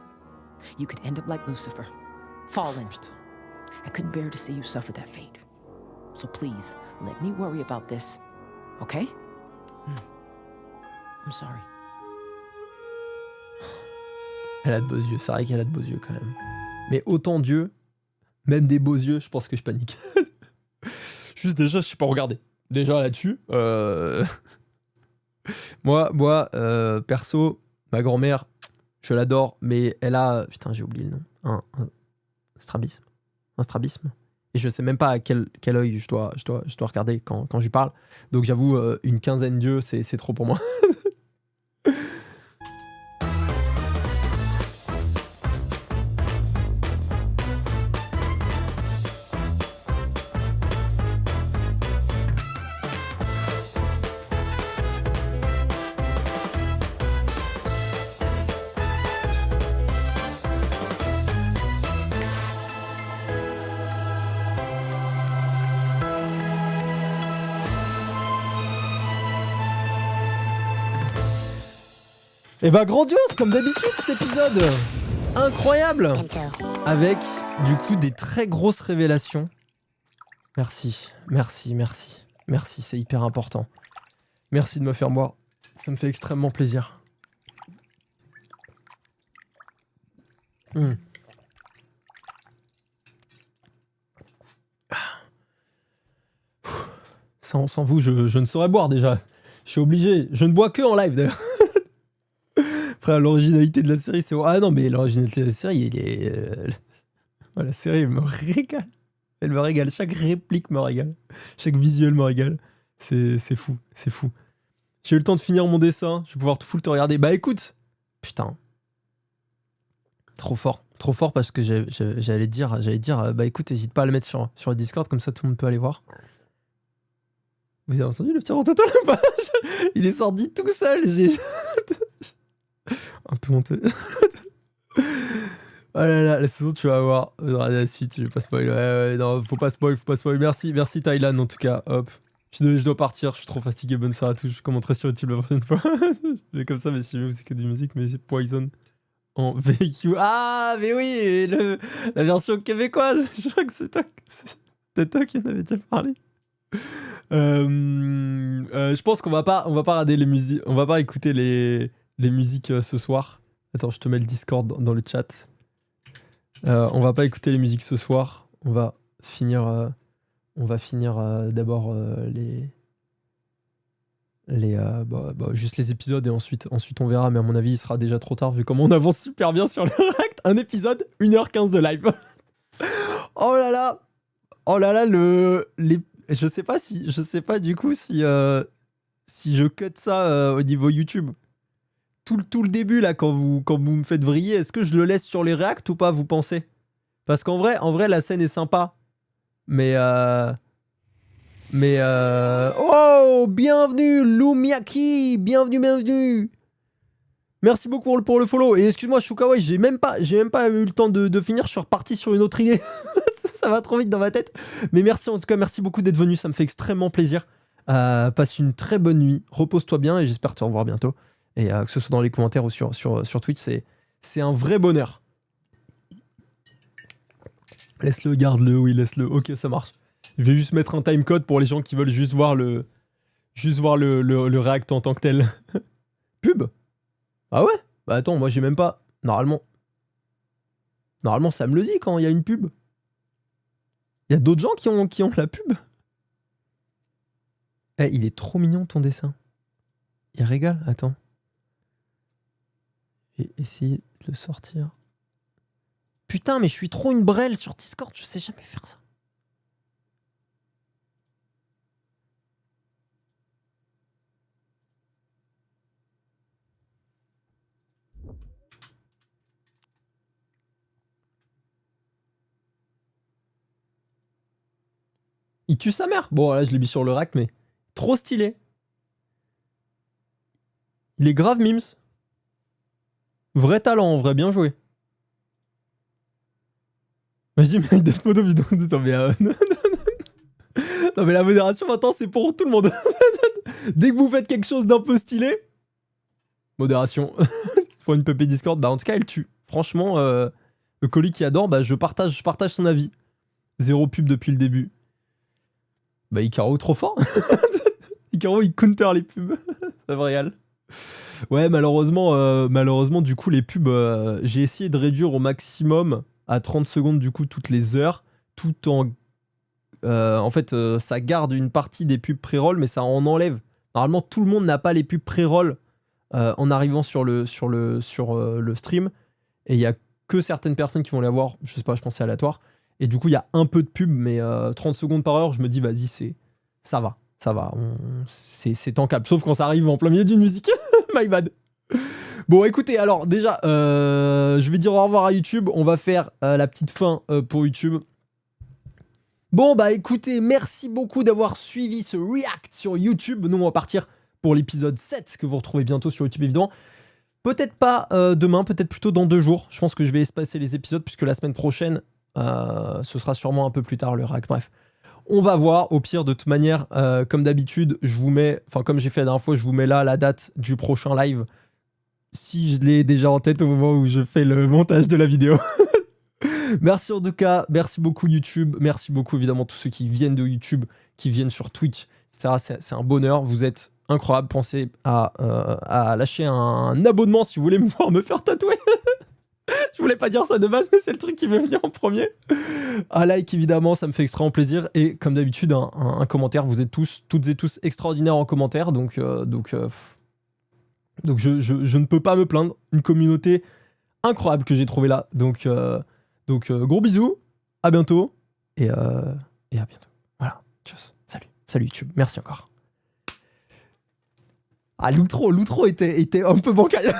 you could end up like Lucifer. Fallen. I couldn't bear to see you suffer that fate. So please, let me worry about this. Okay? I'm sorry. Elle a de beaux yeux, c'est vrai qu'elle a de beaux yeux quand même. Mais autant d'yeux, même des beaux yeux, je pense que je panique. Juste déjà, je sais pas regarder. Déjà là-dessus, moi, perso, ma grand-mère, je l'adore, mais elle a... Putain, j'ai oublié le nom. Un strabisme. Un strabisme. Et je sais même pas à quel œil je dois regarder quand je lui parle. Donc j'avoue, une quinzaine d'yeux, c'est trop pour moi. Et bah grandiose comme d'habitude cet épisode. Incroyable. Avec du coup des très grosses révélations. Merci, c'est hyper important. Merci de me faire boire, ça me fait extrêmement plaisir. sans vous, je ne saurais boire déjà. Je suis obligé. Je ne bois que en live d'ailleurs. Frère, l'originalité de la série, c'est... Ah non, mais l'originalité de la série, il est... la série, elle me régale. Elle me régale. Chaque réplique me régale. Chaque visuel me régale. C'est fou. C'est fou. J'ai eu le temps de finir mon dessin. Je vais pouvoir full te regarder. Bah écoute. Putain. Trop fort. Trop fort parce que j'allais dire, bah écoute, n'hésite pas à le mettre sur le Discord, comme ça tout le monde peut aller voir. Vous avez entendu le petit total ou pas? Il est sorti tout seul. J'ai un peu honteux. Oh là, la saison, tu vas voir. La suite, je vais pas spoiler. Ouais, non, faut pas spoil. Merci Thailand en tout cas. Hop. Je dois partir, je suis trop fatigué. Bonne soirée à tous. Je commenterai sur YouTube la prochaine fois. Je vais comme ça, mais si vous c'est que du musique, mais c'est Poison en VQ. Ah, mais oui, la version québécoise. Je crois que c'est toi qui en avait déjà parlé. Je pense qu'on va pas rater les musiques. On va pas écouter les musiques ce soir. Attends, je te mets le Discord dans le chat. On va pas écouter les musiques ce soir. On va finir d'abord juste les épisodes et ensuite on verra. Mais à mon avis, il sera déjà trop tard vu comment on avance super bien sur le React. Un épisode, 1h15 de live. Oh là là, je sais pas du coup si je cut ça au niveau YouTube. Tout le début là, quand vous me faites vriller, est-ce que je le laisse sur les React ou pas, vous pensez? Parce qu'en vrai, la scène est sympa. Mais oh, bienvenue Lumiaki, bienvenue. Merci beaucoup pour le follow. Et excuse-moi Shukawa, j'ai même pas eu le temps de finir, je suis reparti sur une autre idée. Ça va trop vite dans ma tête. Mais merci en tout cas, merci beaucoup d'être venu, ça me fait extrêmement plaisir. Passe une très bonne nuit, repose-toi bien et j'espère te revoir bientôt. Et que ce soit dans les commentaires ou sur Twitch, c'est un vrai bonheur. Laisse-le, garde-le, oui, laisse-le. Ok, ça marche. Je vais juste mettre un timecode pour les gens qui veulent juste voir le React en tant que tel. Pub? Ah ouais? Bah attends, moi j'ai même pas... Normalement, ça me le dit quand il y a une pub. Il y a d'autres gens qui ont la pub. Eh, il est trop mignon ton dessin. Il régale, attends. J'ai essayé de le sortir. Putain, mais je suis trop une brêle sur Discord, je sais jamais faire ça. Il tue sa mère. Bon, là, je l'ai mis sur le rack, mais trop stylé. Il est grave mimes. Vrai talent, en vrai, bien joué. Je dis, mais d'autres modos vidéo. Non, mais la modération, maintenant, c'est pour tout le monde. Dès que vous faites quelque chose d'un peu stylé, modération. Pour une PP Discord, bah en tout cas, elle tue. Franchement, le colis qui adore, bah je partage son avis. 0 pub depuis le début. Bah Icaro, trop fort. Icaro, il counter les pubs. Ça me régale. Ouais, malheureusement, du coup, les pubs, j'ai essayé de réduire au maximum à 30 secondes, du coup, toutes les heures, tout en... en fait, ça garde une partie des pubs pré-roll, mais ça en enlève. Normalement, tout le monde n'a pas les pubs pré-roll en arrivant sur le stream, et il y a que certaines personnes qui vont les avoir, je sais pas, je pense que c'est aléatoire, et du coup, il y a un peu de pub, mais 30 secondes par heure, je me dis, vas-y, ça va, c'est tankable, sauf quand ça arrive en plein milieu d'une musique. My bad. Bon, écoutez, alors déjà, je vais dire au revoir à YouTube. On va faire la petite fin pour YouTube. Bon, bah écoutez, merci beaucoup d'avoir suivi ce react sur YouTube. Nous, on va partir pour l'épisode 7 que vous retrouvez bientôt sur YouTube, évidemment. Peut-être pas demain, peut-être plutôt dans 2 jours. Je pense que je vais espacer les épisodes puisque la semaine prochaine, ce sera sûrement un peu plus tard le react. Bref. On va voir, au pire, de toute manière, comme d'habitude, je vous mets, enfin comme j'ai fait la dernière fois, je vous mets là la date du prochain live, si je l'ai déjà en tête au moment où je fais le montage de la vidéo. Merci en tout cas, merci beaucoup YouTube, merci beaucoup évidemment tous ceux qui viennent de YouTube, qui viennent sur Twitch, etc. C'est un bonheur, vous êtes incroyables, pensez à lâcher un abonnement si vous voulez me voir me faire tatouer. Je voulais pas dire ça de base, mais c'est le truc qui m'est venu en premier. Un like, évidemment, ça me fait extrêmement plaisir. Et comme d'habitude, un commentaire. Vous êtes toutes et tous extraordinaires en commentaire. Donc je ne peux pas me plaindre. Une communauté incroyable que j'ai trouvée là. Donc gros bisous. À bientôt. Et à bientôt. Voilà. Tchuss. Salut YouTube. Merci encore. Ah, l'outro était un peu bancal.